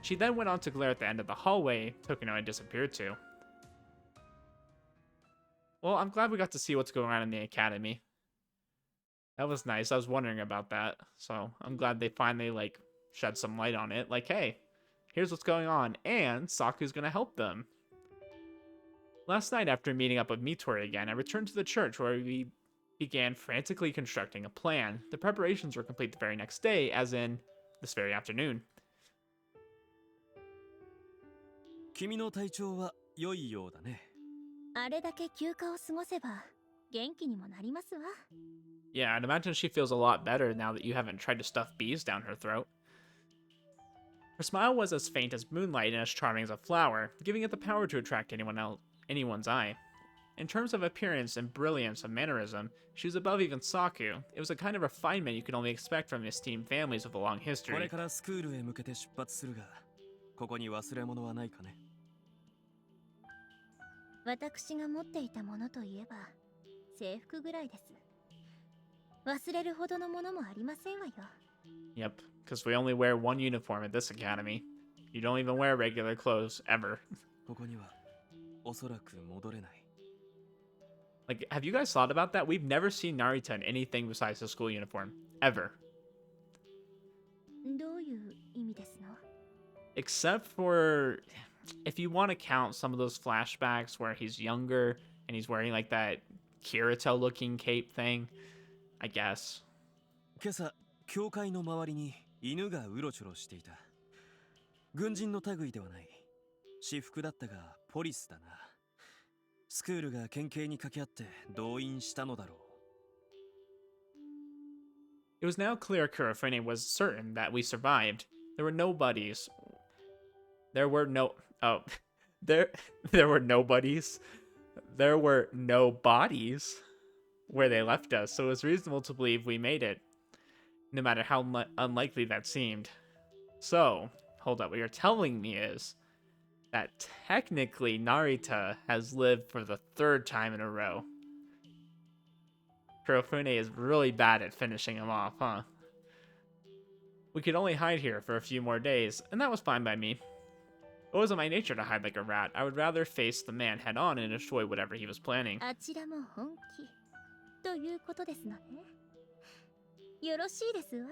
She then went on to glare at the end of the hallway Tokino had disappeared to. Well, I'm glad we got to see what's going on in the academy. That was nice. I was wondering about that. So I'm glad they finally, shed some light on it. Like, hey, here's what's going on. And Saku's gonna help them. Last night, after meeting up with Mitori again, I returned to the church where we began frantically constructing a plan. The preparations were complete the very next day, as in this very afternoon. 君の体調は良いようだね。あれだけ休暇を過ごせば元気にもなりますわ。 Yeah, I'd imagine she feels a lot better now that you haven't tried to stuff bees down her throat. Her smile was as faint as moonlight and as charming as a flower, giving it the power to attract anyone's eye. In terms of appearance and brilliance of mannerism, she was above even Saku. It was a kind of refinement you could only expect from esteemed families with a long こ history. れからスクールへ向けて出発するが、ここに忘れ物はないかね。私が持っていたものといえば制服ぐらいです。忘れるほどのものもありませんわよ。 Yep, because we only wear one uniform at this academy. You don't even wear regular clothes, ever. ここにはおそらく戻れない。Like, have you guys thought about that? We've never seen Narita in anything besides the school uniform. Ever. どういう意味ですの？ Except for if you want to count some of those flashbacks where he's younger and he's wearing like that Kirito looking cape thing, I guess. 今朝、教会の周りに犬がうろちょろしていた。軍人の類ではない。私服だったがポリスだな。スクールが県警に掛け合って動員したのだろう。It was now clear Kurofune was certain that we survived. There were no buddies. There were no... Oh. There were no buddies. There were no bodies where they left us, so it was reasonable to believe we made it, no matter how unlikely that seemed. So, hold up, what you're telling me is that technically Narita has lived for the third time in a row. Kurofune is really bad at finishing him off, huh? We could only hide here for a few more days, and that was fine by me. It wasn't my nature to hide like a rat. I would rather face the man head on and destroy whatever he was planning. あちらも本気ということですのね。よろしいですわ。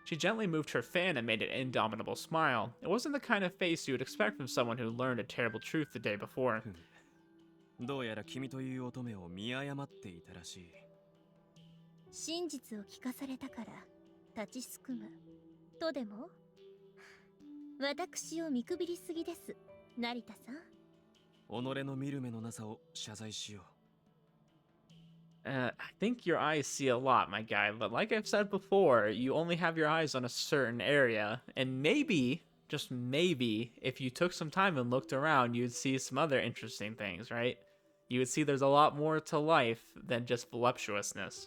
She gently moved her fan and made an indomitable smile. It wasn't the kind of face you would expect from someone who learned a terrible truth the day before. どうやら君という乙女を見誤っていたらしい。真実を聞かされたから立ちすくむとでも？私を見くびりすぎです、成田さん。己の見る目のなさを謝罪しよう。I think your eyes see a lot, my guy, but like I've said before, you only have your eyes on a certain area, and maybe, just maybe, if you took some time and looked around, you'd see some other interesting things, right? You would see there's a lot more to life than just voluptuousness.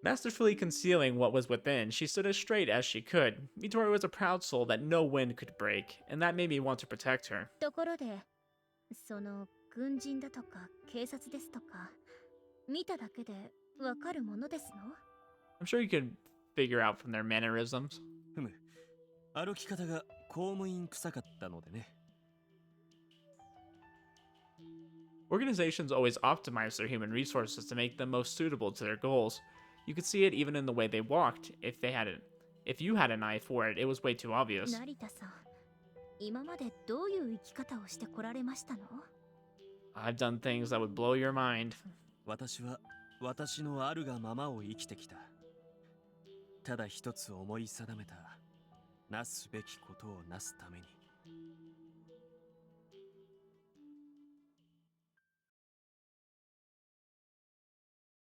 Masterfully concealing what was within, she stood as straight as she could. Mitori was a proud soul that no wind could break, and that made me want to protect her. ところで、その軍人だとか警察ですとか、見ただけでわかるものですの？ I'm sure you could figure out from their mannerisms. ふむ、歩き方が公務員臭かったのでね。Organizations always optimize their human resources to make them most suitable to their goals. You could see it even in the way they walked. If you had an eye for it, it was way too obvious. 成田さん、今までどういう生き方をしてこられましたの？ I've done things that would blow your mind. 私は私のあるがままを生きてきた。ただ一つ思い定めた。なすべきことをなすために。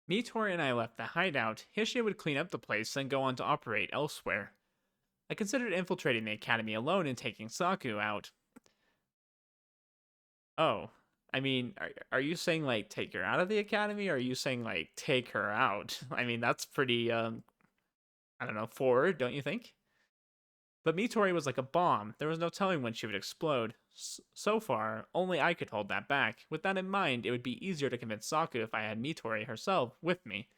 Mitori and I left the hideout. Hishia would clean up the place, then go on to operate elsewhere. I considered infiltrating the academy alone and taking Saku out. Oh, I mean, are you saying, like, take her out of the academy, or are you saying, like, take her out? I mean, that's pretty, I don't know, forward, don't you think? But Mitori was like a bomb. There was no telling when she would explode. So far, only I could hold that back. With that in mind, it would be easier to convince Saku if I had Mitori herself with me.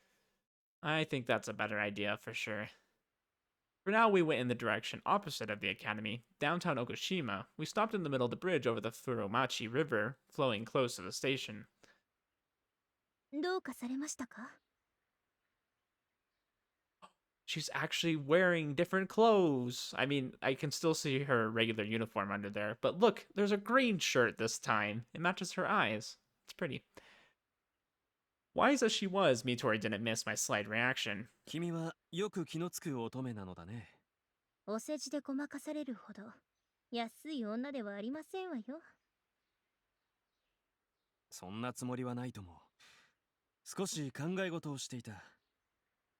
I think that's a better idea for sure. For now, we went in the direction opposite of the academy, downtown Okushima. We stopped in the middle of the bridge over the Furomachi River, flowing close to the station. どうかされましたか？ She's actually wearing different clothes. I mean, I can still see her regular uniform under there, but look, there's a green shirt this time. It matches her eyes. It's pretty. Wise as she was, Mitori didn't miss my slight reaction. 君はよく気のつく乙女なのだね。お世辞でごまかされるほど安い女ではありませんわよ。そんなつもりはないとも。少し考え事をしていた。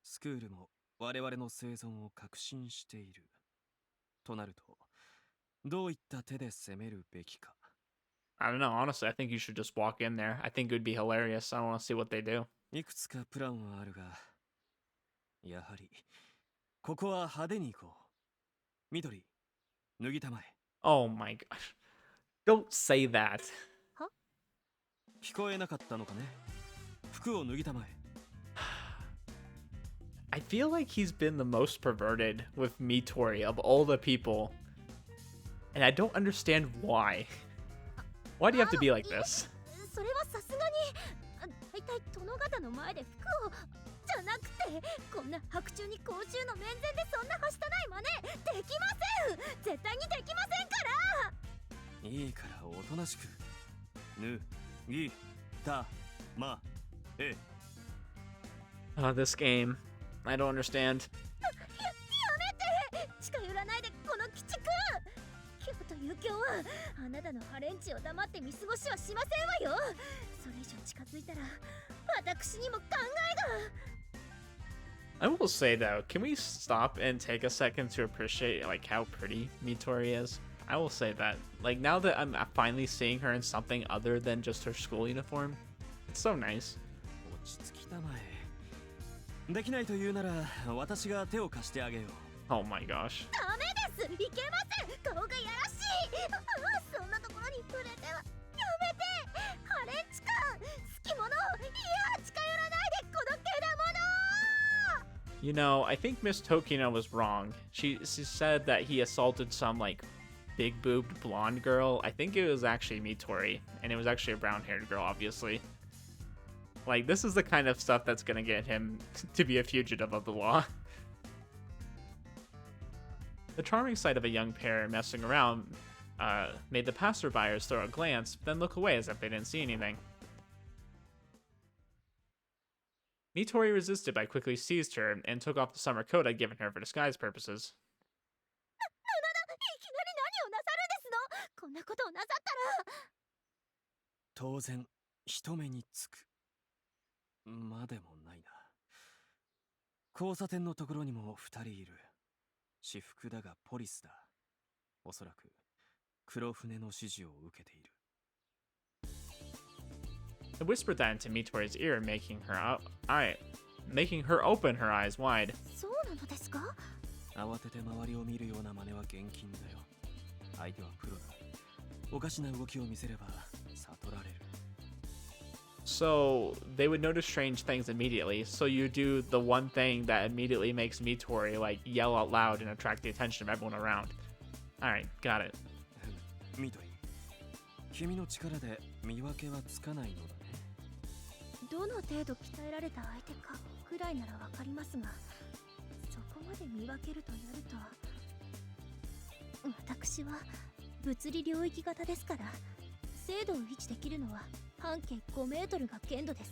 スクールも我々の生存を確信している。となると、どういった手で攻めるべきか。I don't know, honestly, I think you should just walk in there. I think it would be hilarious. I want to see what they do. いくつかプランはあるが、やはり、ここは派手に行こう。緑、脱ぎたまえ。Oh my gosh. Don't say that. 聞こえなかったのかね。服を脱ぎたまえ。I feel like he's been the most perverted with Mitori of all the people. And I don't understand why. Why do you have to be like this? それはさすがにだいたい殿方の前で服をじゃなくてこんな白昼に公衆の面前でそんなはしたない真似できません絶対にできませんからいいからおとなしく。脱ぎたまえ。This game. I don't understand. やめて近寄らないでこの鬼畜今日という今日はあなたのハレンチを黙って見過ごしはしませんわよそれ以上近づいたら私にも考えが I will say though, can we stop and take a second to appreciate like how pretty Mitori is? I will say that. Like now that I'm finally seeing her in something other than just her school uniform, it's so nice. 落ち着きたまえ。できないというなら私が手を貸してあげよう。Oh my gosh. ダメですいけません顔がやらしいそんなところに触れてはやめてハレンチ感好き者いや近寄らないでこのけだもの You know, I think Miss Tokino was wrong. She said that he assaulted some like big boobed blonde girl. I think it was actually Mitori, and it was actually a brown haired girl, obviously. Like, this is the kind of stuff that's gonna get him to be a fugitive of the law. The charming sight of a young pair messing around made the passerbyers throw a glance, then look away as if they didn't see anything. Mitori resisted but quickly seized her and took off the summer coat I'd given her for disguise purposes. いきなり何をなさるんですのこんなことをなさったら当然人目につく。までもないな。交差点のところにも2人いる。私服だがポリスだ。おそらく黒船の指示を受けている。I whispered that into Mitori's ear, making her open her eyes wide. そうなのですか？慌てて周りを見るような真似は厳禁だよ。相手はプロだ。おかしな動きを見せれば悟られる。 So they would notice strange things immediately. So you do the one thing that immediately makes Mitori like yell out loud and attract the attention of everyone around. All right, got it. ミトリ、君の力で見分けはつかないのだね。どの程度鍛えられた相手かくらいならわかりますが、そこまで見分けるとなると、私は物理領域型ですから、精度を維持できるのは半径5メートルが限度です。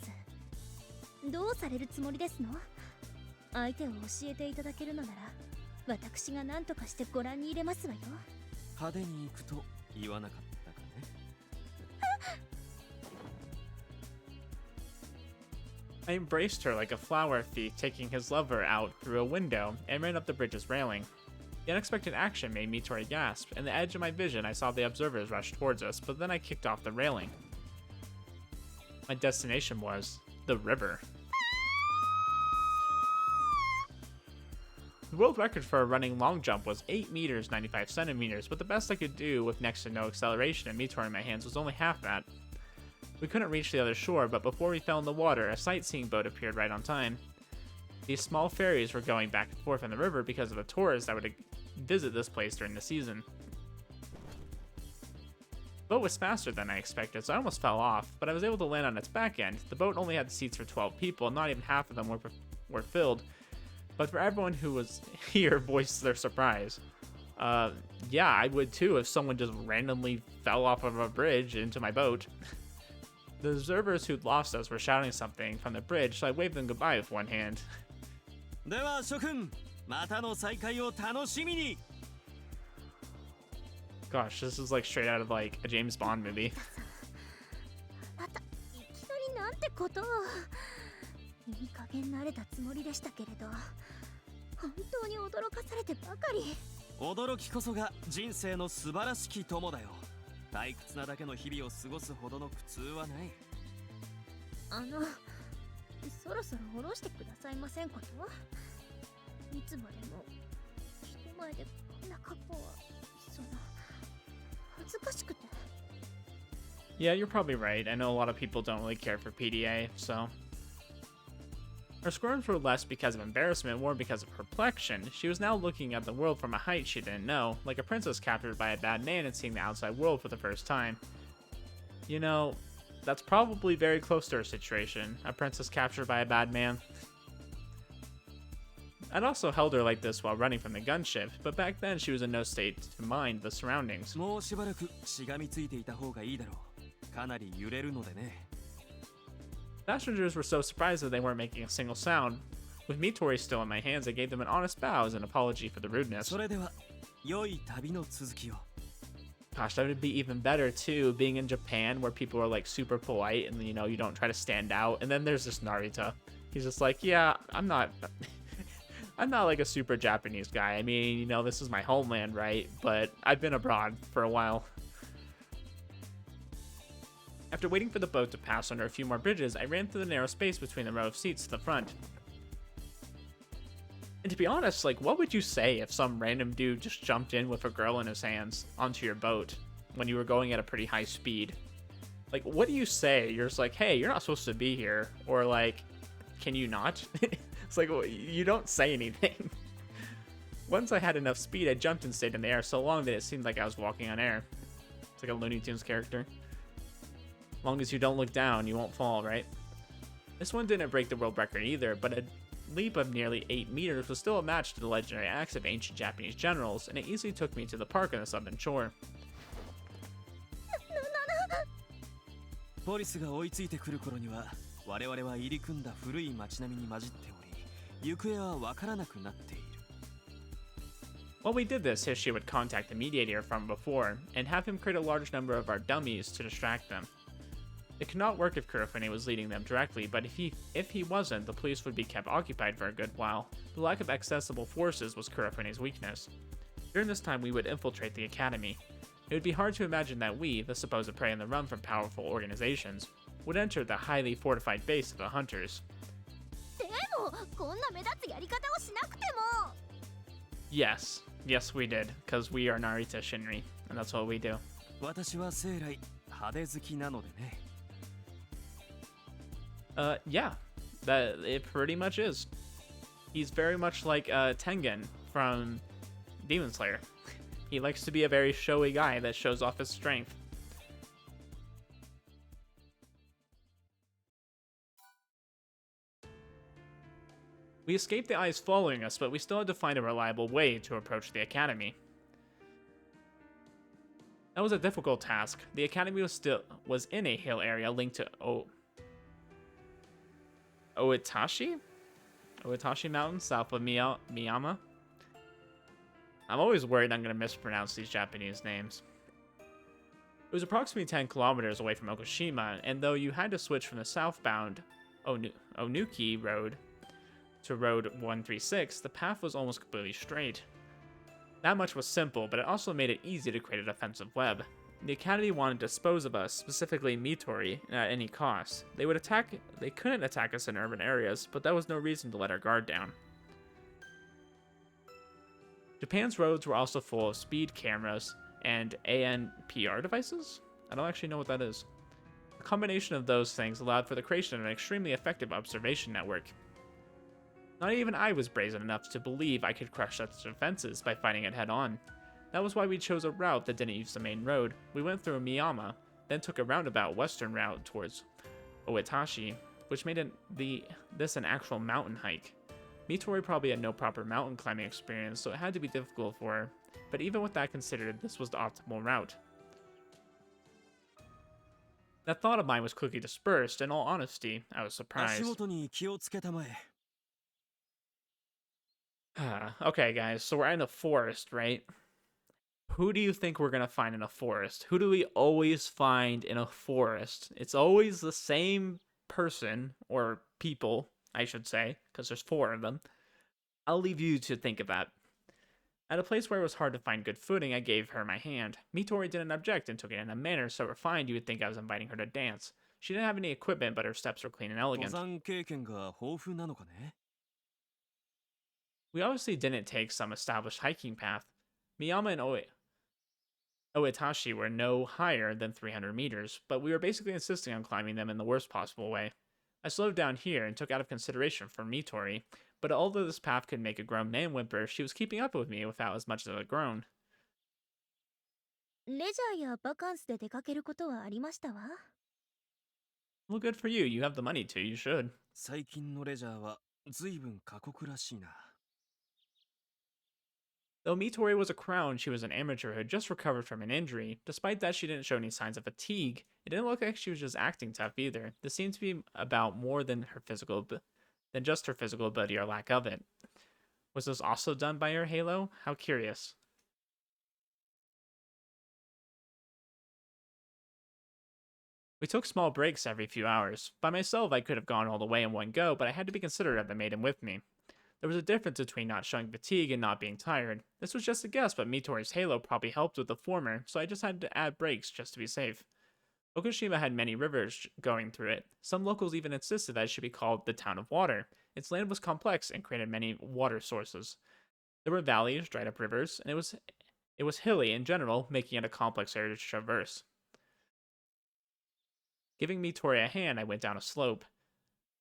どうされるつもりですの？相手を教えていただけるのなら、私が何とかしてご覧に入れますわよ。派手に行くと言わなかったかね。I embraced her like a flower thief taking his lover out through a window and ran up the bridge's railing. The unexpected action made Mitori gasp, and the edge of my vision I saw the observers rush towards us, but then I kicked off the railing. My destination was the river. The world record for a running long jump was 8 meters 95 centimeters, but the best I could do with next to no acceleration and Mitori in my hands was only half that. We couldn't reach the other shore, but before we fell in the water, a sightseeing boat appeared right on time. These small ferries were going back and forth on the river because of the tourists that would visit this place during the season. The boat was faster than I expected, so I almost fell off, but I was able to land on its back end. The boat only had seats for 12 people, and not even half of them were filled. But for everyone who was here voiced their surprise. Yeah, I would too if someone just randomly fell off of a bridge into my boat. The observers who'd lost us were shouting something from the bridge, so I waved them goodbye with one hand. では諸君、またの再会を楽しみに。 Gosh, this is like straight out of like a James Bond movie. あなた、いきなりなんてことを。いい加減慣れたつもりでしたけれど、本当に驚かされてばかり。驚きこそが人生の素晴らしき友だよ。退屈なだけの日々を過ごすほどの苦痛はない。そろそろ下ろしてくださいませんこと？いつまでも人前でこんな格好は、恥ずかしくて。Yeah, you're probably right. I know a lot of people don't really care for PDA, so. Her squirms were less because of embarrassment, more because of perplexion. She was now looking at the world from a height she didn't know, like a princess captured by a bad man and seeing the outside world for the first time. You know, that's probably very close to her situation, a princess captured by a bad man. I'd also held her like this while running from the gunship, but back then she was in no state to mind the surroundings. もうしばらくしがみついていた方がいいだろう。かなり揺れるのでね。 Passengers were so surprised that they weren't making a single sound. With Mitori still in my hands, I gave them an honest bow as an apology for the rudeness. それでは良い旅の続きを。 Gosh, that would be even better too, being in Japan where people are like super polite and you know, you don't try to stand out. And then there's this Narita. He's just like, yeah, I'm not like a super Japanese guy. I mean, you know, this is my homeland, right? But I've been abroad for a while. After waiting for the boat to pass under a few more bridges, I ran through the narrow space between the row of seats to the front. And to be honest, like, what would you say if some random dude just jumped in with a girl in his hands onto your boat when you were going at a pretty high speed? Like, what do you say? You're just like, hey, you're not supposed to be here. Or like, can you not? It's like, well, you don't say anything. Once I had enough speed, I jumped and stayed in the air so long that it seemed like I was walking on air. It's like a Looney Tunes character. As long as you don't look down, you won't fall, right? This one didn't break the world record either, but a leap of nearly 8 meters was still a match to the legendary acts of ancient Japanese generals, and it easily took me to the park on the southern shore. ポリスが追いついてくる頃には、我々は入り組んだ古い街並みに混じっており、行方はわからなくなっている。While we did this, Hishi would contact the mediator from before, and have him create a large number of our dummies to distract them. It could not work if Kurofune was leading them directly, but if he wasn't, the police would be kept occupied for a good while. The lack of accessible forces was Kurofune's weakness. During this time, we would infiltrate the academy. It would be hard to imagine that we, the supposed prey on the run from powerful organizations, would enter the highly fortified base of the hunters. でもこんな目立つやり方をしなくても Yes, we did, because we are Narita Shinri, and that's what we do. 私は生来派手好きなのでね。Yeah, that it pretty much is. He's very much like Tengen from Demon Slayer. He likes to be a very showy guy that shows off his strength. We escaped the eyes following us, but we still had to find a reliable way to approach the academy. That was a difficult task. The academy was in a hill area linked to Oitashi Mountain, south of Miyama. I'm always worried I'm going to mispronounce these Japanese names. It was approximately 10 kilometers away from Okushima, and though you had to switch from the southbound Onuki Road to Road 136, the path was almost completely straight. That much was simple, but it also made it easy to create a defensive web. The Academy wanted to dispose of us, specifically Mitori, at any cost. They couldn't attack us in urban areas, but that was no reason to let our guard down. Japan's roads were also full of speed cameras and ANPR devices? I don't actually know what that is. A combination of those things allowed for the creation of an extremely effective observation network. Not even I was brazen enough to believe I could crush such defenses by fighting it head-on. That was why we chose a route that didn't use the main road. We went through Miyama, then took a roundabout western route towards Oitashi, which made this an actual mountain hike. Mitori probably had no proper mountain climbing experience, so it had to be difficult for her, but even with that considered, this was the optimal route. That thought of mine was quickly dispersed. In all honesty, I was surprised. 足元に気をつけたまえ。 Okay, guys, so we're in a forest, right? Who do you think we're gonna find in a forest? Who do we always find in a forest? It's always the same person, or people, I should say, because there's 4 of them. I'll leave you to think of that. At a place where it was hard to find good footing, I gave her my hand. Mitori didn't object and took it in a manner so refined you would think I was inviting her to dance. She didn't have any equipment, but her steps were clean and 登 elegant. 山経験が豊富なのかね。 We obviously didn't take some established hiking path. Miyama and Oitashi were no higher than 300 meters, but we were basically insisting on climbing them in the worst possible way. I slowed down here and took out of consideration for Mitori, but although this path could make a grown man whimper, she was keeping up with me without as much as a groan. レジャーやバカンスで出かけることはありましたわ。 Well, good for you. You have the money to. You should. 最近のレジャーは随分過酷らしいな。 Though Mitori was a crown, she was an amateur who had just recovered from an injury. Despite that, she didn't show any signs of fatigue. It didn't look like she was just acting tough either. This seemed to be about more than just her physical ability or lack of it. Was this also done by her halo? How curious. We took small breaks every few hours. By myself, I could have gone all the way in one go, but I had to be considerate of the maiden with me. There was a difference between not showing fatigue and not being tired. This was just a guess, but Mitori's halo probably helped with the former, so I just had to add breaks just to be safe. Okushima had many rivers going through it. Some locals even insisted that it should be called the Town of Water. Its land was complex and created many water sources. There were valleys, dried up rivers, and it was hilly in general, making it a complex area to traverse. Giving Mitori a hand, I went down a slope.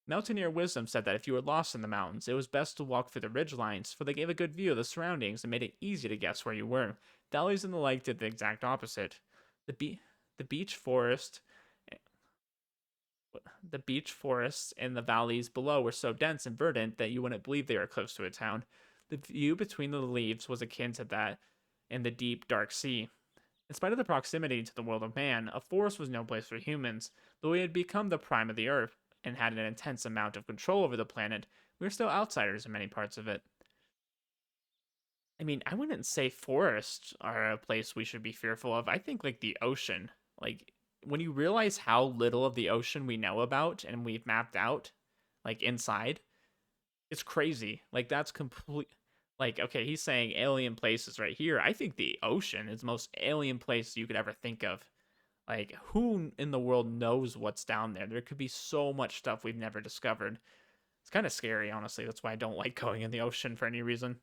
Mountaineer wisdom said that if you were lost in the mountains, it was best to walk through the ridge lines, for they gave a good view of the surroundings and made it easy to guess where you were. Valleys and the like did the exact opposite. The beech forests in the valleys below were so dense and verdant that you wouldn't believe they were close to a town. The view between the leaves was akin to that in the deep, dark sea. In spite of the proximity to the world of man, a forest was no place for humans. Though we had become the prime of the earth and had an intense amount of control over the planet, we were still outsiders in many parts of it. I mean, I wouldn't say forests are a place we should be fearful of. I think, like, the ocean. Like, when you realize how little of the ocean we know about and we've mapped out, like inside, it's crazy. Like that's complete. Like okay, he's saying alien places right here. I think the ocean is the most alien place you could ever think of. Like who in the world knows what's down there? There could be so much stuff we've never discovered. It's kind of scary, honestly. That's why I don't like going in the ocean for any reason.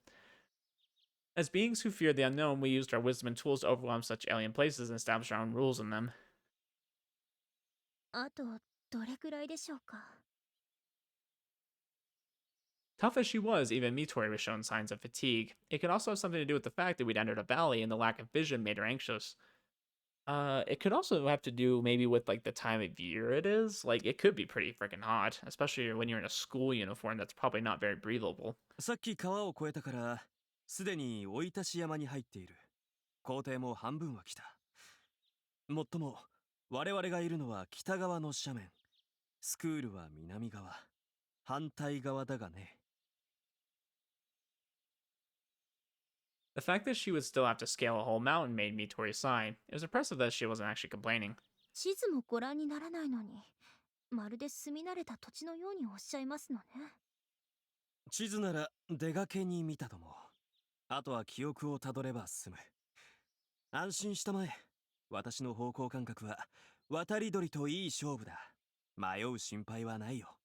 As beings who fear the unknown, we used our wisdom and tools to overwhelm such alien places and establish our own rules in them. あとどれくらいでしょうか。 Tough as she was, even Mitori was showing signs of fatigue. It could also have something to do with the fact that we'd entered a valley and the lack of vision made her anxious. It could also have to do maybe with like the time of year it is. Like it could be pretty freaking hot, especially when you're in a school uniform that's probably not very breathable. さっき川を越えたから、すでに追い出し山に入っている。工程も半分は来た。もっとも、我々がいるのは北側の斜面。スクールは南側。反対側だがね。The fact that she would still have to scale a whole mountain made Mitori sigh. It was impressive that she wasn't actually complaining. 地図もご覧にならないのに、まるで住み慣れた土地のようにおっしゃいますのね。地図なら出がけに見たとも。あとは記憶をたどれば済む。安心したまえ。私の方向感覚は渡り鳥といい勝負だ。迷う心配はないよ。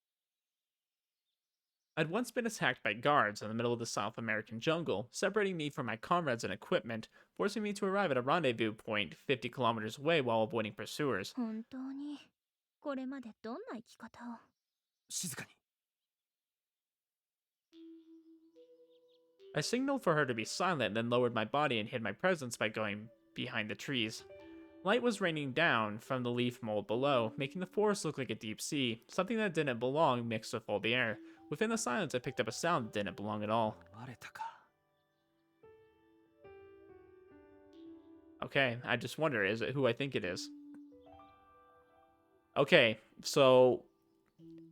I'd once been attacked by guards in the middle of the South American jungle, separating me from my comrades and equipment, forcing me to arrive at a rendezvous point 50 kilometers away while avoiding pursuers. 本当にこれまでどんな生き方を。静かに。I signaled for her to be silent, then lowered my body and hid my presence by going behind the trees. Light was raining down from the leaf mold below, making the forest look like a deep sea, something that didn't belong mixed with all the air. Within the silence, I picked up a sound that didn't belong at all. バレたか。Okay, I just wonder, is it who I think it is? Okay, so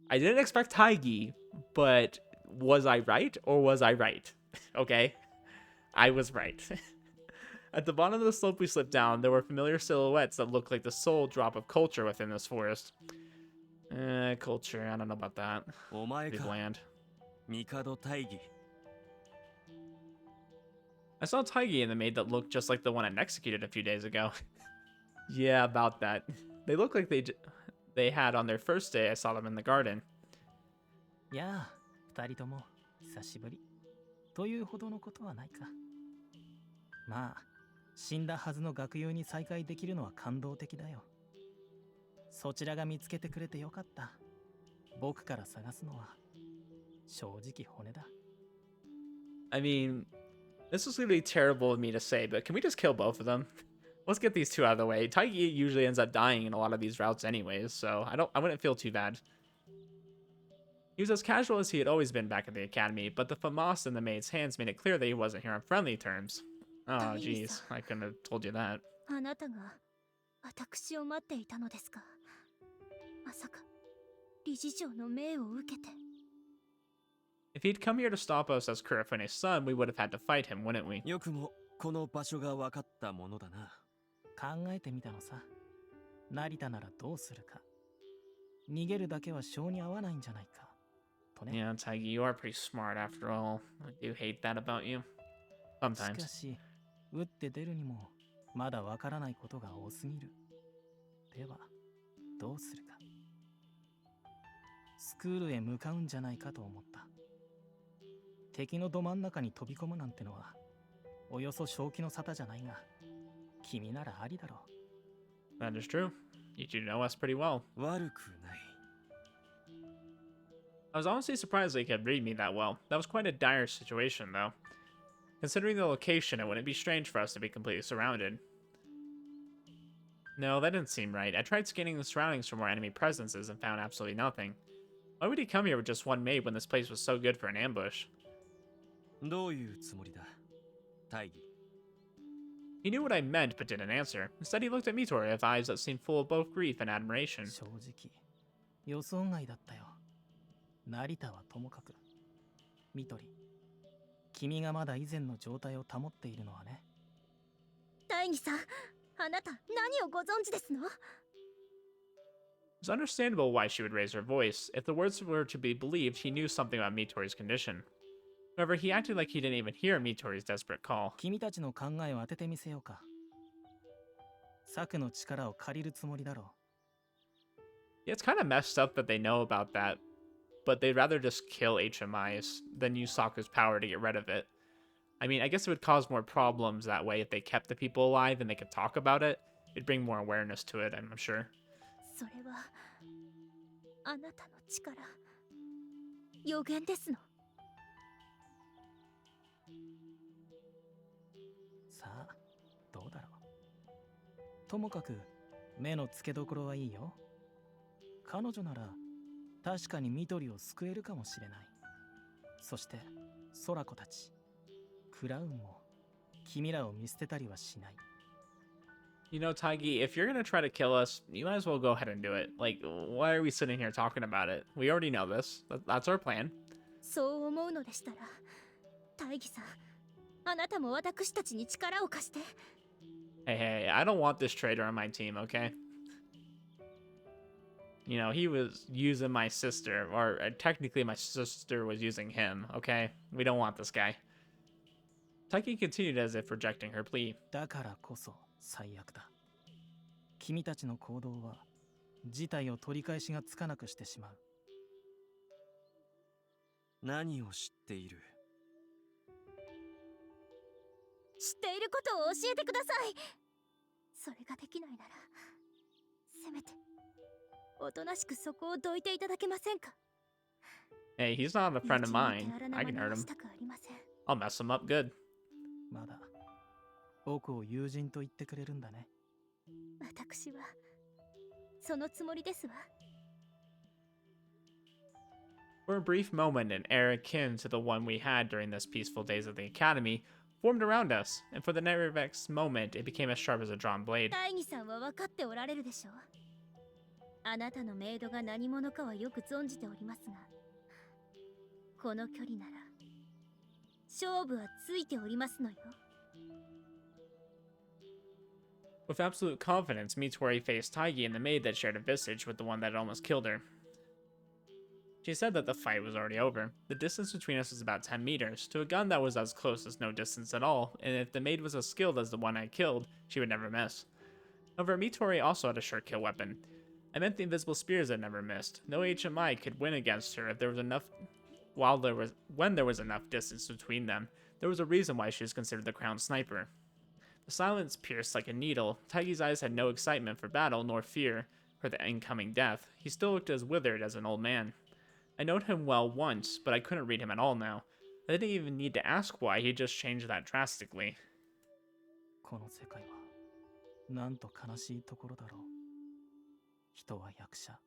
I didn't expect Taigi, but was I right or was I right? Okay, I was right. At the bottom of the slope we slipped down, there were familiar silhouettes that looked like the sole drop of culture within this forest. Culture, I don't know about that. お前 Pretty か。 bland. 帝大義。 I saw Taigi in the maid that looked just like the one I executed a few days ago. Yeah, about that. They look like they had on their first day I saw them in the garden. やあ、二人とも久しぶり。というほどのことはないか。まあ、死んだはずの学友に再会できるのは感動的だよ。そちらが見つけてくれてよかった。僕から探すのは正直骨だ。I mean, this is gonna be terrible of me to say, but can we just kill both of them? Let's get these two out of the way. Taigi usually ends up dying in a lot of these routes anyways, so I wouldn't feel too bad. He was as casual as he had always been back at the academy, but the FAMAS in the maid's hands made it clear that he wasn't here on friendly terms. Oh, jeez, I couldn't have told you that. あなたが私を待っていたのですか。まさか理事長の命を受けて。If he'd come here to stop us as Kurofune's son, we would have had to fight him, wouldn't we? よくもこの場所が分かったものだな。考えてみたのさ。成田ならどうするか。逃げるだけは性に合わないんじゃないか。とね。 Yeah, Taigi, you are pretty smart after all. I do hate that about you. し Sometimes. かし、打って出るにもまだわからないことが多すぎる。では、どうするか。スクールへ向かうんじゃないかと思った。敵のど真ん中に飛び込むなんてのは、およそ正気の沙汰じゃないが、君ならありだろう。 That is true. You two know us pretty well. 悪くない。 I was honestly surprised they could read me that well. That was quite a dire situation, though. Considering the location, it wouldn't be strange for us to be completely surrounded. No, that didn't seem right. I tried scanning the surroundings for more enemy presences and found absolutely nothing. Why would he come here with just one maid when this place was so good for an ambush? どういうつもりだ。大義。 He knew what I meant, but didn't answer. Instead, he looked at Mitori with eyes that seemed full of both grief and admiration. 正直、予想外だったよ。成田はともかく。ミトリ、君がまだ以前の状態を保っているのはね。大義さん、あなた何をご存知ですの。It's understandable why she would raise her voice. If the words were to be believed, he knew something about Mitori's condition. However, he acted like he didn't even hear Mitori's desperate call. 君たちの考えを当ててみせようか。策の力を借りるつもりだろう。 Yeah, it's kind of messed up that they know about that, but they'd rather just kill HMIs than use Saku's power to get rid of it. I mean, I guess it would cause more problems that way if they kept the people alive and they could talk about it. It'd bring more awareness to it, I'm sure. それはあなたの力、予言ですの。さあ、どうだろう。ともかく目の付けどころはいいよ。彼女なら確かにミトリを救えるかもしれない。そして空子たち、クラウンも君らを見捨てたりはしない。 You know, Taigi, if you're gonna try to kill us, you might as well go ahead and do it. Like, why are we sitting here talking about it? We already know this. That's our plan. そう思うのでしたら、大義さん、あなたも私たちに力を貸して。Hey, I don't want this traitor on my team, okay? You know, he was using my sister, or technically my sister was using him, okay? We don't want this guy. Taiki continued as if rejecting her plea. だからこそ最悪だ。君たちの行動は事態を取り返しがつかなくしてしまう。何を知っている？知っていることを教えてください。それができないなら、せめておとなしくそこをどいていただけませんか。 Hey, he's not a friend of mine. I can hurt him. I'll mess him up good. まだ僕を友人と言ってくれるんだね。私はそのつもりですわ。 For a brief moment, an air akin to the one we had during those peaceful days at the academy formed around us, and for the next moment, it became as sharp as a drawn blade. 大義さんは分かっておられるでしょう。あなたのメイドが何者かはよく存じておりますが、この距離なら勝負はついておりますのよ。 With absolute confidence, Mitori faced Taigi and the maid that shared a visage with the one that had almost killed her. She said that the fight was already over. The distance between us was about 10 meters, to a gun that was as close as no distance at all, and if the maid was as skilled as the one I killed, she would never miss. However, Mitori also had a sure kill weapon. I meant the invisible spears that never missed. No HMI could win against her if there was enough when there was enough distance between them. There was a reason why she was considered the crowned sniper. The silence pierced like a needle. Taigi's eyes had no excitement for battle nor fear for the incoming death. He still looked as withered as an old man. I known him well once, but I couldn't read him at all now. I didn't even need to ask why, he just changed that drastically. この世界はなんと悲しいところだろう。人は役者。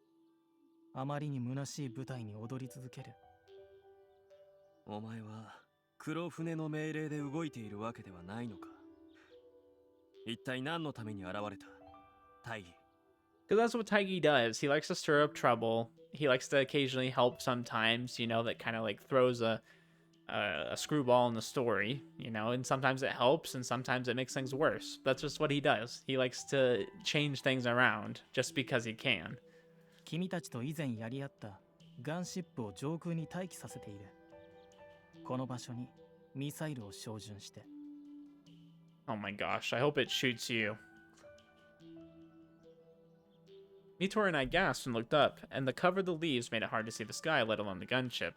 あまりに虚しい舞台に踊り続ける。お前は黒船の命令で動いているわけではないのか。一体何のために現れた？大義。 Because that's what Taigi does. He likes to stir up trouble. He likes to occasionally help sometimes, you know, that kind of like throws a screwball in the story, you know, and sometimes it helps and sometimes it makes things worse. That's just what he does. He likes to change things around just because he can. 君たちと以前やり合ったガンシップを上空に待機させている。この場所にミサイルを照準して。 Oh my gosh, I hope it shoots you. Mitori and I gasped and looked up, and the cover of the leaves made it hard to see the sky, let alone the gunship.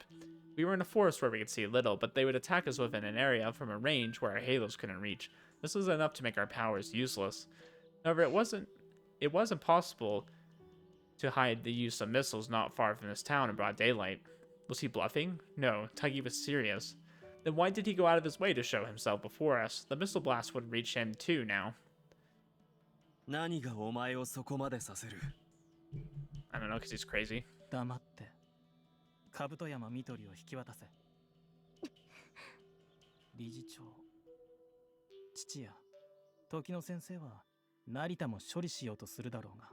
We were in a forest where we could see little, but they would attack us within an area from a range where our halos couldn't reach. This was enough to make our powers useless. However, it wasn't possible to hide the use of missiles not far from this town in broad daylight. Was he bluffing? No, Taigi was serious. Then why did he go out of his way to show himself before us? The missile blast would reach him too now. 何がお前をそこまでさせる？ I don't know, because he's crazy. 黙って。兜山みとりを引き渡せ。理事長。父や、時の先生は成田も処理しようとするだろうが、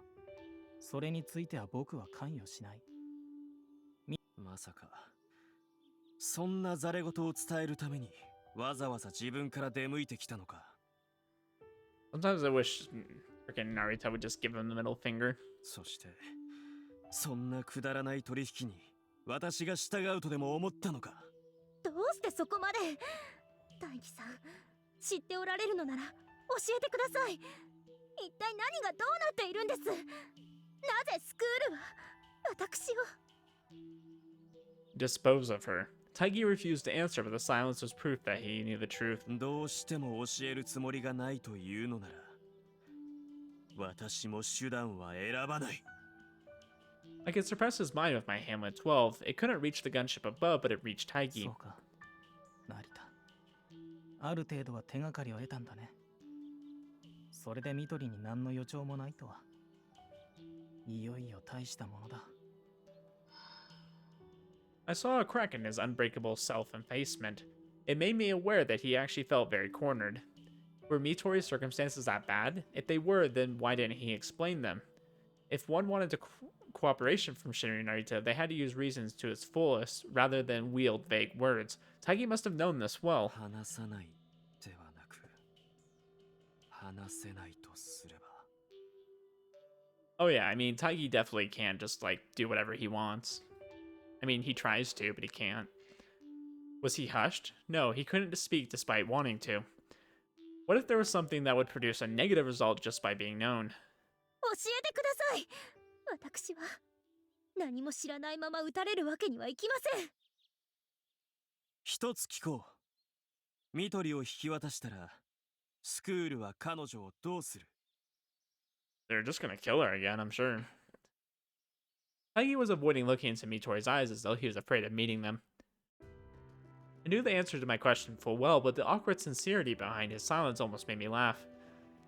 それについては僕は関与しない。まさか、そんなざれ言を伝えるためにわざわざ自分から出向いてきたのか。 Sometimes I wish freaking Narita would just give him the middle finger. そして、そんなくだらない取引に私が従うとでも思ったのか。どうしてそこまで。大義さん、知っておられるのなら教えてください。一体何がどうなっているんです。なぜスクールは私を。Dispose of her. Taigi refused to answer, but the silence was proof that he knew the truth. どうしても教えるつもりがないというのなら、私も手段は選ばない。I could suppress his mind with my Hamlet 12. It couldn't reach the gunship above, but it reached そ Taigi. うか、成田。ある程度は手がかりを得たんだね。それでミトリに何の予兆もないとは。いよいよ大したものだ。I saw a crack in his unbreakable self-effacement. It made me aware that he actually felt very cornered. Were Mitori's circumstances that bad? If they were, then why didn't he explain them? If one wanted cooperation from Shinri Narita, they had to use reasons to its fullest, rather than wield vague words. Taigi must have known this well. 話さないではなく、話せないとすれば。Oh yeah, I mean, Taigi definitely can't just, like, do whatever he wants. I mean, he tries to, but he can't. Was he hushed? No, he couldn't speak despite wanting to. What if there was something that would produce a negative result just by being known? 教えてください。私は何も知らないまま撃たれるわけにはいきません。一つ聞こう。ミトリを引き渡したら、スクールは彼女をどうする？ They're just gonna kill her again, I'm sure. Taigi was avoiding looking into Mitori's eyes as though he was afraid of meeting them. I knew the answer to my question full well, but the awkward sincerity behind his silence almost made me laugh.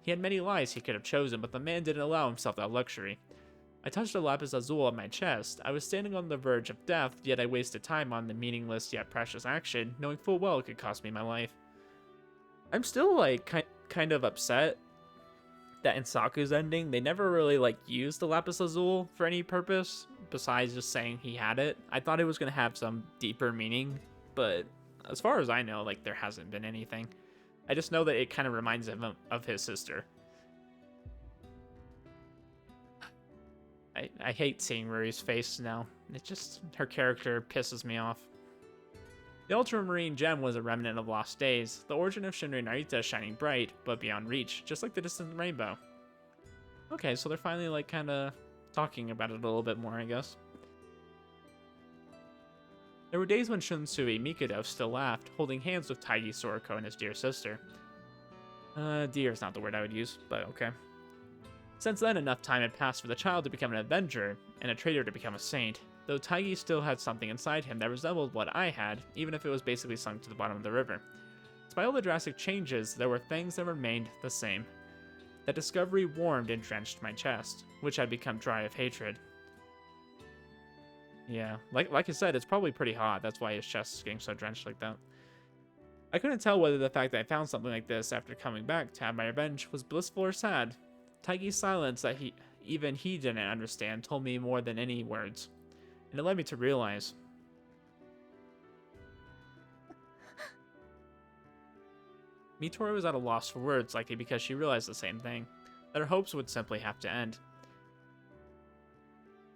He had many lies he could have chosen, but the man didn't allow himself that luxury. I touched a lapis lazuli on my chest. I was standing on the verge of death, yet I wasted time on the meaningless yet precious action, knowing full well it could cost me my life. I'm still, like, kind of upset that in Saku's ending, they never really, like, used the lapis lazuli for any purpose, besides just saying he had it. I thought it was going to have some deeper meaning, but as far as I know, like, there hasn't been anything. I just know that it kind of reminds him of his sister. I hate seeing Ruri's face now. It just, her character pisses me off. The ultramarine gem was a remnant of lost days, the origin of Shinri Narita shining bright, but beyond reach, just like the distant rainbow. Okay, so they're finally, like, kind of talking about it a little bit more, I guess. There were days when Shunsui Mikado still laughed, holding hands with Taigi Soroko and his dear sister. Dear is not the word I would use, but okay. Since then, enough time had passed for the child to become an avenger, and a traitor to become a saint, though Taigi still had something inside him that resembled what I had, even if it was basically sunk to the bottom of the river. Despite all the drastic changes, there were things that remained the same. That discovery warmed and drenched my chest, which had become dry of hatred. Yeah, like I said, it's probably pretty hot, that's why his chest is getting so drenched like that. I couldn't tell whether the fact that I found something like this after coming back to have my revenge was blissful or sad. Taigi's silence that even he didn't understand told me more than any words, and it led me to realize. Mitori was at a loss for words, likely because she realized the same thing, that her hopes would simply have to end.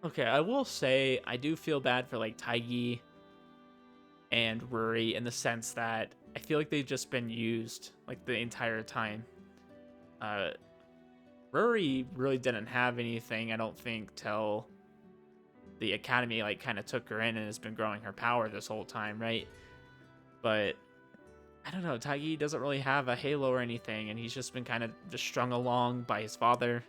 Okay, I will say I do feel bad for, like, Taigi and Ruri in the sense that I feel like they've just been used, like, the entire time. Ruri really didn't have anything, I don't think, till the academy, like, kind of took her in and has been growing her power this whole time, right? But I don't know, Taigi doesn't really have a halo or anything, and he's just been kind of just strung along by his father.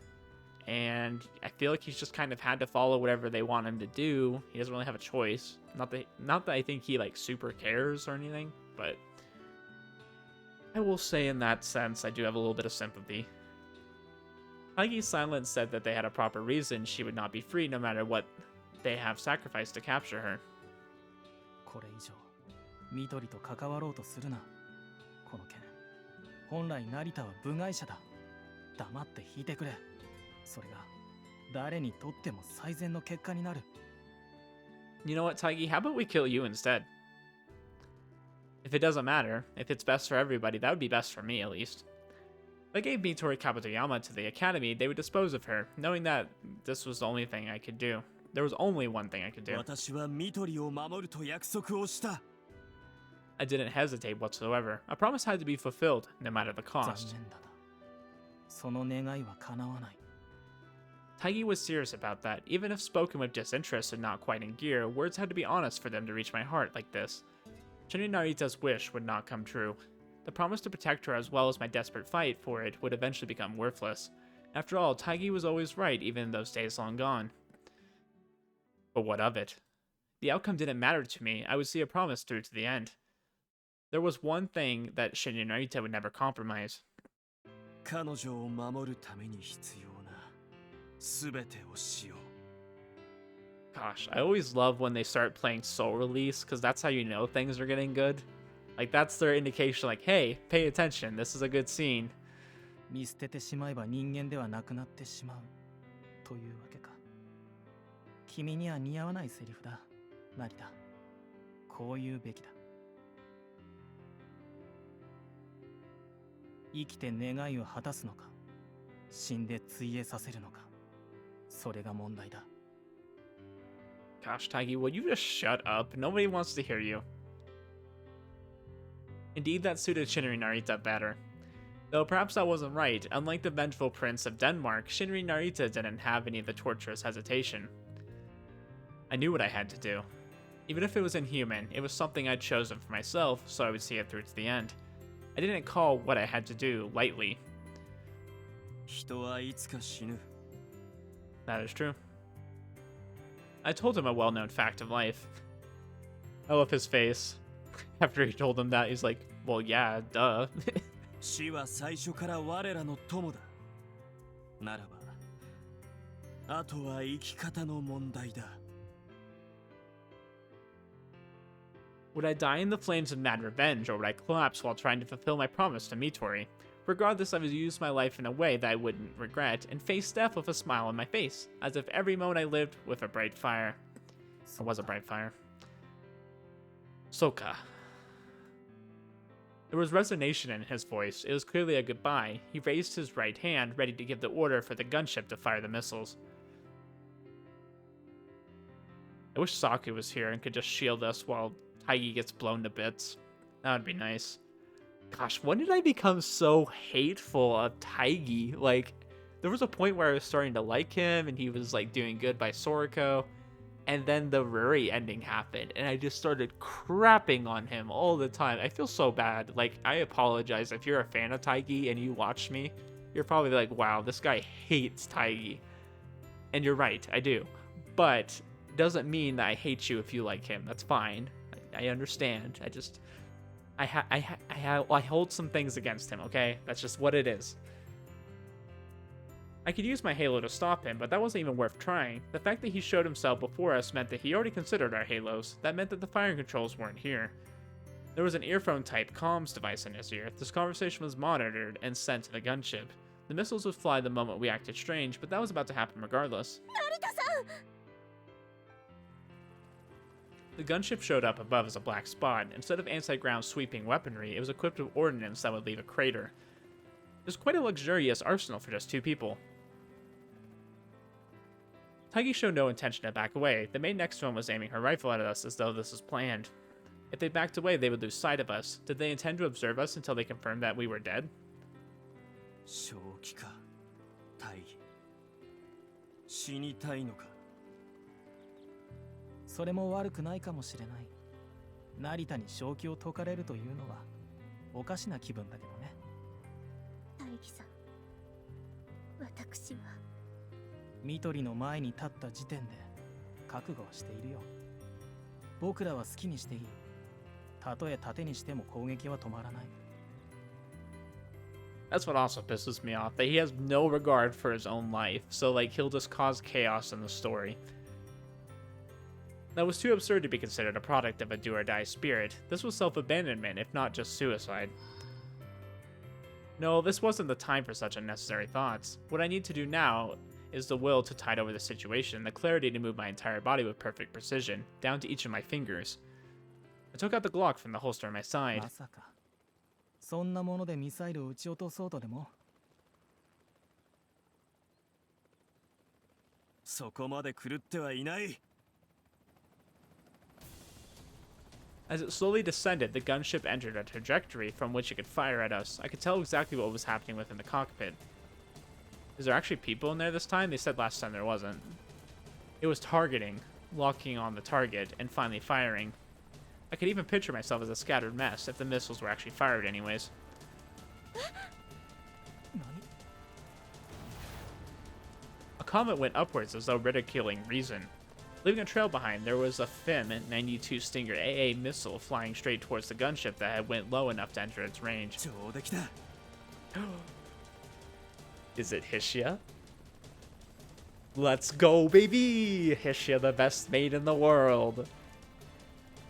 And I feel like he's just kind of had to follow whatever they want him to do. He doesn't really have a choice. Not that I think he, like, super cares or anything, but I will say in that sense, I do have a little bit of sympathy. Taigi's silence said that they had a proper reason she would not be free no matter what they have sacrificed to capture her. これ以上ミトリと関わろうとするな。この件本来成田は部外者だ。黙って引いてくれ。それが誰にとっても最善の結果になる。You know what, Taigi? How about we kill you instead? If it doesn't matter, if it's best for everybody, that would be best for me at least. If I gave Mitori Kabutoyama to the academy, they would dispose of her, knowing that this was the only thing I could do. There was only one thing I could do. 私はミトリを守ると約束をした。 I didn't hesitate whatsoever. A promise had to be fulfilled, no matter the 残 cost. 念だな。その願いは叶わない。 Taigi was serious about that. Even if spoken with disinterest and not quite in gear, words had to be honest for them to reach my heart like this. Shinya Narita's wish would not come true. The promise to protect her as well as my desperate fight for it would eventually become worthless. After all, Taigi was always right even in those days long gone. But what of it? The outcome didn't matter to me. I would see a promise through to the end. There was one thing that Shinya Narita would never compromise. 彼女を守るために必要な全てをしよう。 Gosh, I always love when they start playing Soul Release, because that's how you know things are getting good. Like, that's their indication, like, hey, pay attention, this is a good scene. 見捨ててしまえば人間ではなくなってしまうというわけか。君には似合わないセリフだ、成田。こう言うべきだ。生きて願いを果たすのか、死んで費えさせるのか、それが問題だ。 Gosh, Taigi, will you just shut up? Nobody wants to hear you. Indeed, that suited Shinri Narita better. Though perhaps that wasn't right. Unlike the vengeful prince of Denmark, Shinri Narita didn't have any of the torturous hesitation. I knew what I had to do. Even if it was inhuman, it was something I'd chosen for myself, so I would see it through to the end. I didn't call what I had to do lightly. 人はいつか死ぬ。 That is true. I told him a well-known fact of life. I love his face. After he told him that, he's like, well, yeah, duh. 死は最初から我らの友だ。ならば、あとは生き方の問題だ。 Would I die in the flames of mad revenge, or would I collapse while trying to fulfill my promise to Mitori? Regardless, I would use my life in a way that I wouldn't regret, and face death with a smile on my face, as if every moment I lived with a bright fire. It was a bright fire. Soka. There was resignation in his voice. It was clearly a goodbye. He raised his right hand, ready to give the order for the gunship to fire the missiles. I wish Saku was here and could just shield us while Taigi gets blown to bits. That would be nice. Gosh, when did I become so hateful of Taigi? Like, there was a point where I was starting to like him, and he was, like, doing good by Soriko, and then the Ruri ending happened, and I just started crapping on him all the time. I feel so bad. Like, I apologize. If you're a fan of Taigi and you watch me, you're probably like, wow, this guy hates Taigi. And you're right, I do. But it doesn't mean that I hate you if you like him. That's fine. I understand. I hold some things against him, okay? That's just what it is. I could use my halo to stop him, but that wasn't even worth trying. The fact that he showed himself before us meant that he already considered our halos. That meant that the firing controls weren't here. There was an earphone-type comms device in his ear. This conversation was monitored and sent to the gunship. The missiles would fly the moment we acted strange, but that was about to happen regardless. The gunship showed up above as a black spot. Instead of anti-ground sweeping weaponry, it was equipped with ordnance that would leave a crater. It was quite a luxurious arsenal for just 2 people. Taigi showed no intention to back away. The maid next to him was aiming her rifle at us as though this was planned. If they backed away, they would lose sight of us. Did they intend to observe us until they confirmed that we were dead? 正気か、大義。死にたいのか。それも悪くないかもしれない。成田に正気を解かれるというのはおかしな気分だけどね。大義さん、私はミトリの前に立った時点で覚悟はしているよ。僕らは好きにしていい。たとえ盾にしても攻撃は止まらない。That's what also pisses me off, that he has no regard for his own life, so like he'll just cause chaos in the story. That was too absurd to be considered a product of a do-or-die spirit. This was self-abandonment, if not just suicide. No, this wasn't the time for such unnecessary thoughts. What I need to do now is the will to tide over the situation, the clarity to move my entire body with perfect precision, down to each of my fingers. I took out the Glock from the holster on my side. まさかそんなものでミサイルを撃ち落とそうとでも。そこまで狂ってはいない。 As it slowly descended, the gunship entered a trajectory from which it could fire at us. I could tell exactly what was happening within the cockpit. Is there actually people in there this time? They said last time there wasn't. It was targeting, locking on the target, and finally firing. I could even picture myself as a scattered mess if the missiles were actually fired anyways. A comet went upwards as though ridiculing reason. Leaving a trail behind, there was a FIM-92 Stinger AA missile flying straight towards the gunship that had went low enough to enter its range. ちょうど来た。 Is it Hishia? Let's go, baby! Hishia, the best maid in the world.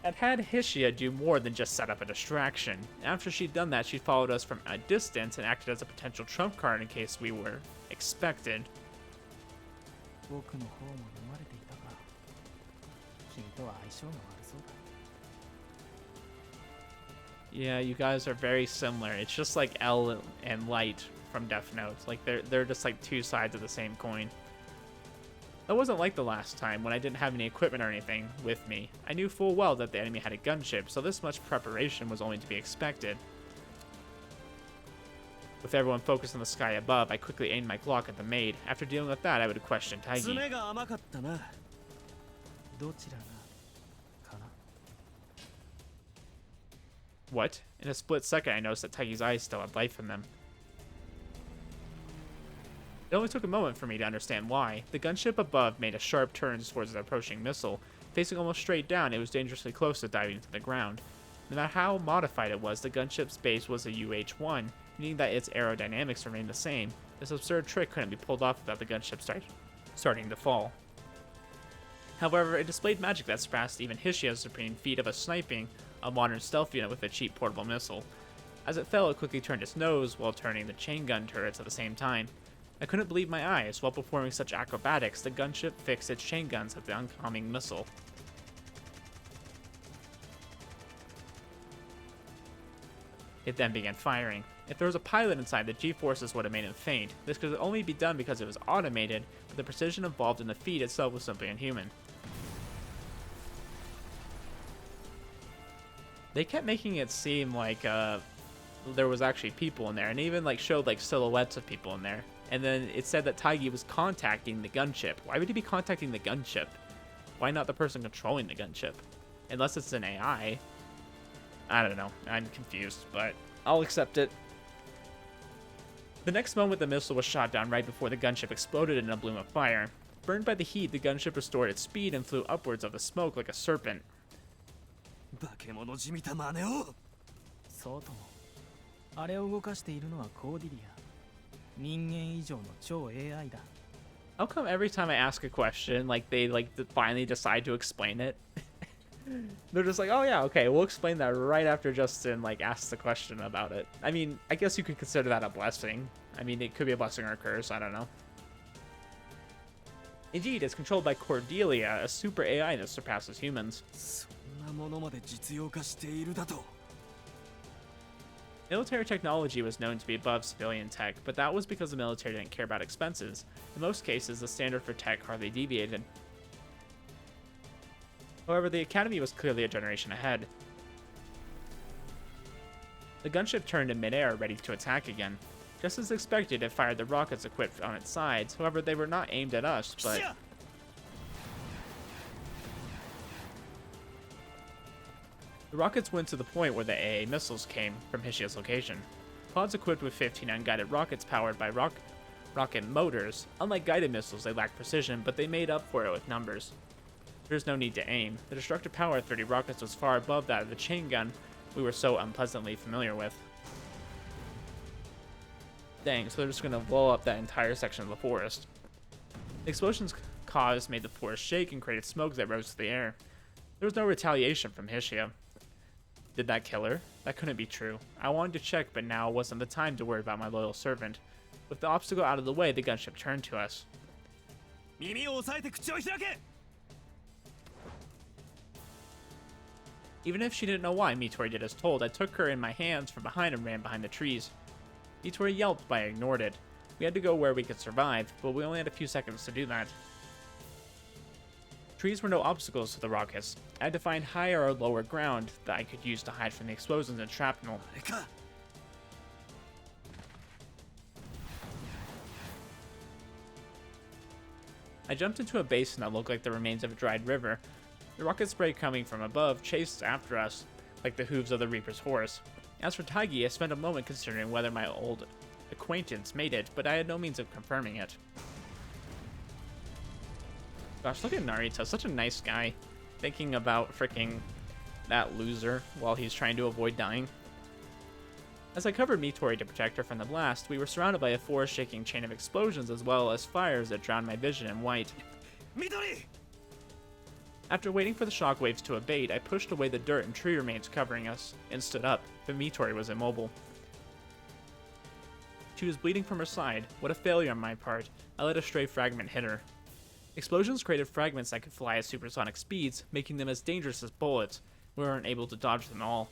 And had Hishia do more than just set up a distraction. After she'd done that, she followed us from a distance and acted as a potential trump card in case we were expected. 僕の方も読まれていたか。君とは相性が悪そうだ。 Yeah, you guys are very similar. It's just like L and Light from Death Note. Like they're just like two sides of the same coin. That wasn't like the last time when I didn't have any equipment or anything with me. I knew full well that the enemy had a gunship, so this much preparation was only to be expected. With everyone focused on the sky above, I quickly aimed my Glock at the maid. After dealing with that, I would question Taigi. 爪が甘かったな。どちらがかな。 What? In a split second, I noticed that Taigi's eyes still had life in them. It only took a moment for me to understand why. The gunship above made a sharp turn towards the approaching missile. Facing almost straight down, it was dangerously close to diving to the ground. No matter how modified it was, the gunship's base was a UH-1, meaning that its aerodynamics remained the same. This absurd trick couldn't be pulled off without the gunship starting to fall. However, it displayed magic that surpassed even Hishia's supreme feat of sniping a modern stealth unit with a cheap portable missile. As it fell, it quickly turned its nose while turning the chain gun turrets at the same time. I couldn't believe my eyes. While performing such acrobatics, the gunship fixed its chain guns at the oncoming missile. It then began firing. If there was a pilot inside, the G-forces would have made him faint. This could only be done because it was automated, but the precision involved in the feat itself was simply inhuman. They kept making it seem like there was actually people in there, and even like showed like silhouettes of people in there. And then it said that Taigi was contacting the gunship. Why would he be contacting the gunship? Why not the person controlling the gunship? Unless it's an AI. I don't know. I'm confused, but I'll accept it. The next moment, the missile was shot down right before the gunship exploded in a bloom of fire. Burned by the heat, the gunship restored its speed and flew upwards of the smoke like a serpent. 化け物じみた真似を。そうとも。あれを動かしているのはコーディリア。人間以上の超 AI だ。 How come every time I ask a question, like they finally decide to explain it? They're just like, oh yeah, okay, we'll explain that right after Justin asks the question about it. I mean, I guess you could consider that a blessing. I mean, it could be a blessing or a curse, I don't know. Indeed, it's controlled by Cordelia, a super AI that surpasses humans. そんなものまで実用化しているだと。 Military technology was known to be above civilian tech, but that was because the military didn't care about expenses. In most cases, the standard for tech hardly deviated. However, the Academy was clearly a generation ahead. The gunship turned in midair, ready to attack again. Just as expected, it fired the rockets equipped on its sides. However, they were not aimed at us, but... The rockets went to the point where the AA missiles came from Hishia's location. Pods equipped with 15 unguided rockets powered by rocket motors. Unlike guided missiles, they lacked precision, but they made up for it with numbers. There's no need to aim. The destructive power of 30 rockets was far above that of the chain gun we were so unpleasantly familiar with. Dang, so they're just gonna blow up that entire section of the forest. The explosions caused made the forest shake and created smoke that rose to the air. There was no retaliation from Hishia. Did that kill her? That couldn't be true. I wanted to check, but now wasn't the time to worry about my loyal servant. With the obstacle out of the way, the gunship turned to us. 耳を押さえて口を開け。 Even if she didn't know why, Mitori did as told. I took her in my hands from behind and ran behind the trees. Mitori yelped, but I ignored it. We had to go where we could survive, but we only had a few seconds to do that. Trees were no obstacles to the rockets. I had to find higher or lower ground that I could use to hide from the explosions and shrapnel. I jumped into a basin that looked like the remains of a dried river. The rocket spray coming from above chased after us like the hooves of the Reaper's horse. As for Taigi, I spent a moment considering whether my old acquaintance made it, but I had no means of confirming it. Gosh, look at Narita, such a nice guy. Thinking about freaking that loser while he's trying to avoid dying. As I covered Mitori to protect her from the blast, we were surrounded by a forest-shaking chain of explosions as well as fires that drowned my vision in white. Mitori! After waiting for the shockwaves to abate, I pushed away the dirt and tree remains covering us and stood up, but Mitori was immobile. She was bleeding from her side. What a failure on my part. I let a stray fragment hit her. Explosions created fragments that could fly at supersonic speeds, making them as dangerous as bullets. We weren't able to dodge them all.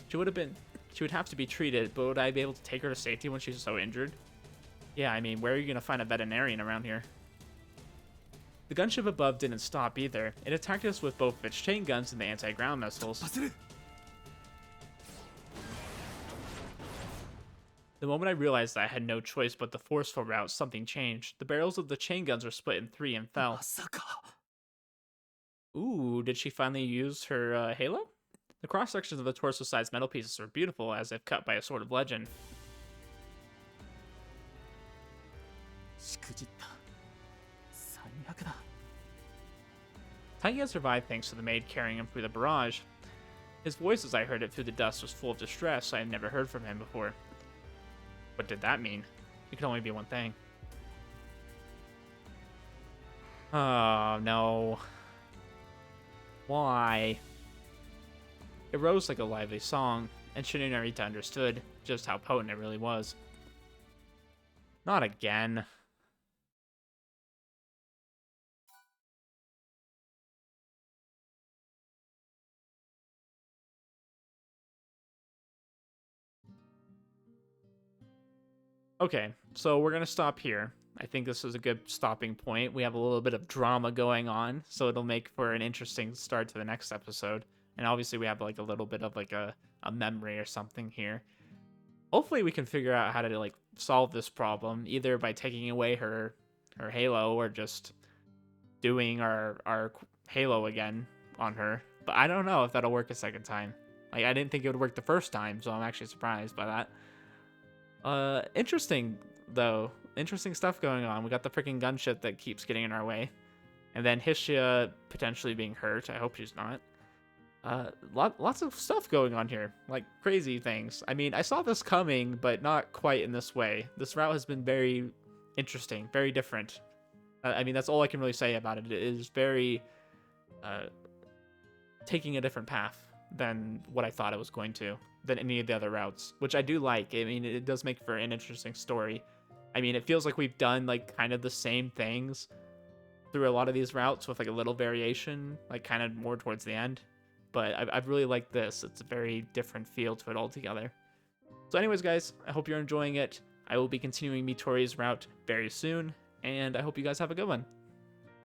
She would have to be treated, but would I be able to take her to safety when she's so injured? Yeah, I mean, where are you going to find a veterinarian around here? The gunship above didn't stop either. It attacked us with both its chain guns and the anti-ground missiles. The moment I realized that I had no choice but the forceful route, something changed. The barrels of the chain guns were split in 3 and fell. Ooh, did she finally use her halo? The cross-sections of the torso-sized metal pieces were beautiful, as if cut by a sword of legend. Taigi had survived thanks to the maid carrying him through the barrage. His voice, as I heard it through the dust, was full of distress. I had never heard from him before. What did that mean? It could only be one thing. Oh, no. Why? It rose like a lively song, and Narita understood just how potent it really was. Not again. Okay, so we're going to stop here. I think this is a good stopping point. We have a little bit of drama going on, so it'll make for an interesting start to the next episode. And obviously we have like a little bit of like a memory or something here. Hopefully we can figure out how to like solve this problem, either by taking away her halo or just doing our halo again on her. But I don't know if that'll work a second time. Like, I didn't think it would work the first time, so I'm actually surprised by that. Interesting, though. Interesting stuff going on. We got the freaking gunship that keeps getting in our way. And then Hishia potentially being hurt. I hope she's not. Lots of stuff going on here. Like, crazy things. I mean, I saw this coming, but not quite in this way. This route has been very interesting, very different. I mean, that's all I can really say about it. It is very, taking a different path than what I thought it was going to, than any of the other routes, which I do like. I mean, it does make for an interesting story. I mean, it feels like we've done, like, kind of the same things through a lot of these routes with, like, a little variation, like, kind of more towards the end. But I've really liked this. It's a very different feel to it altogether. So anyways, guys, I hope you're enjoying it. I will be continuing Mitori's route very soon, and I hope you guys have a good one.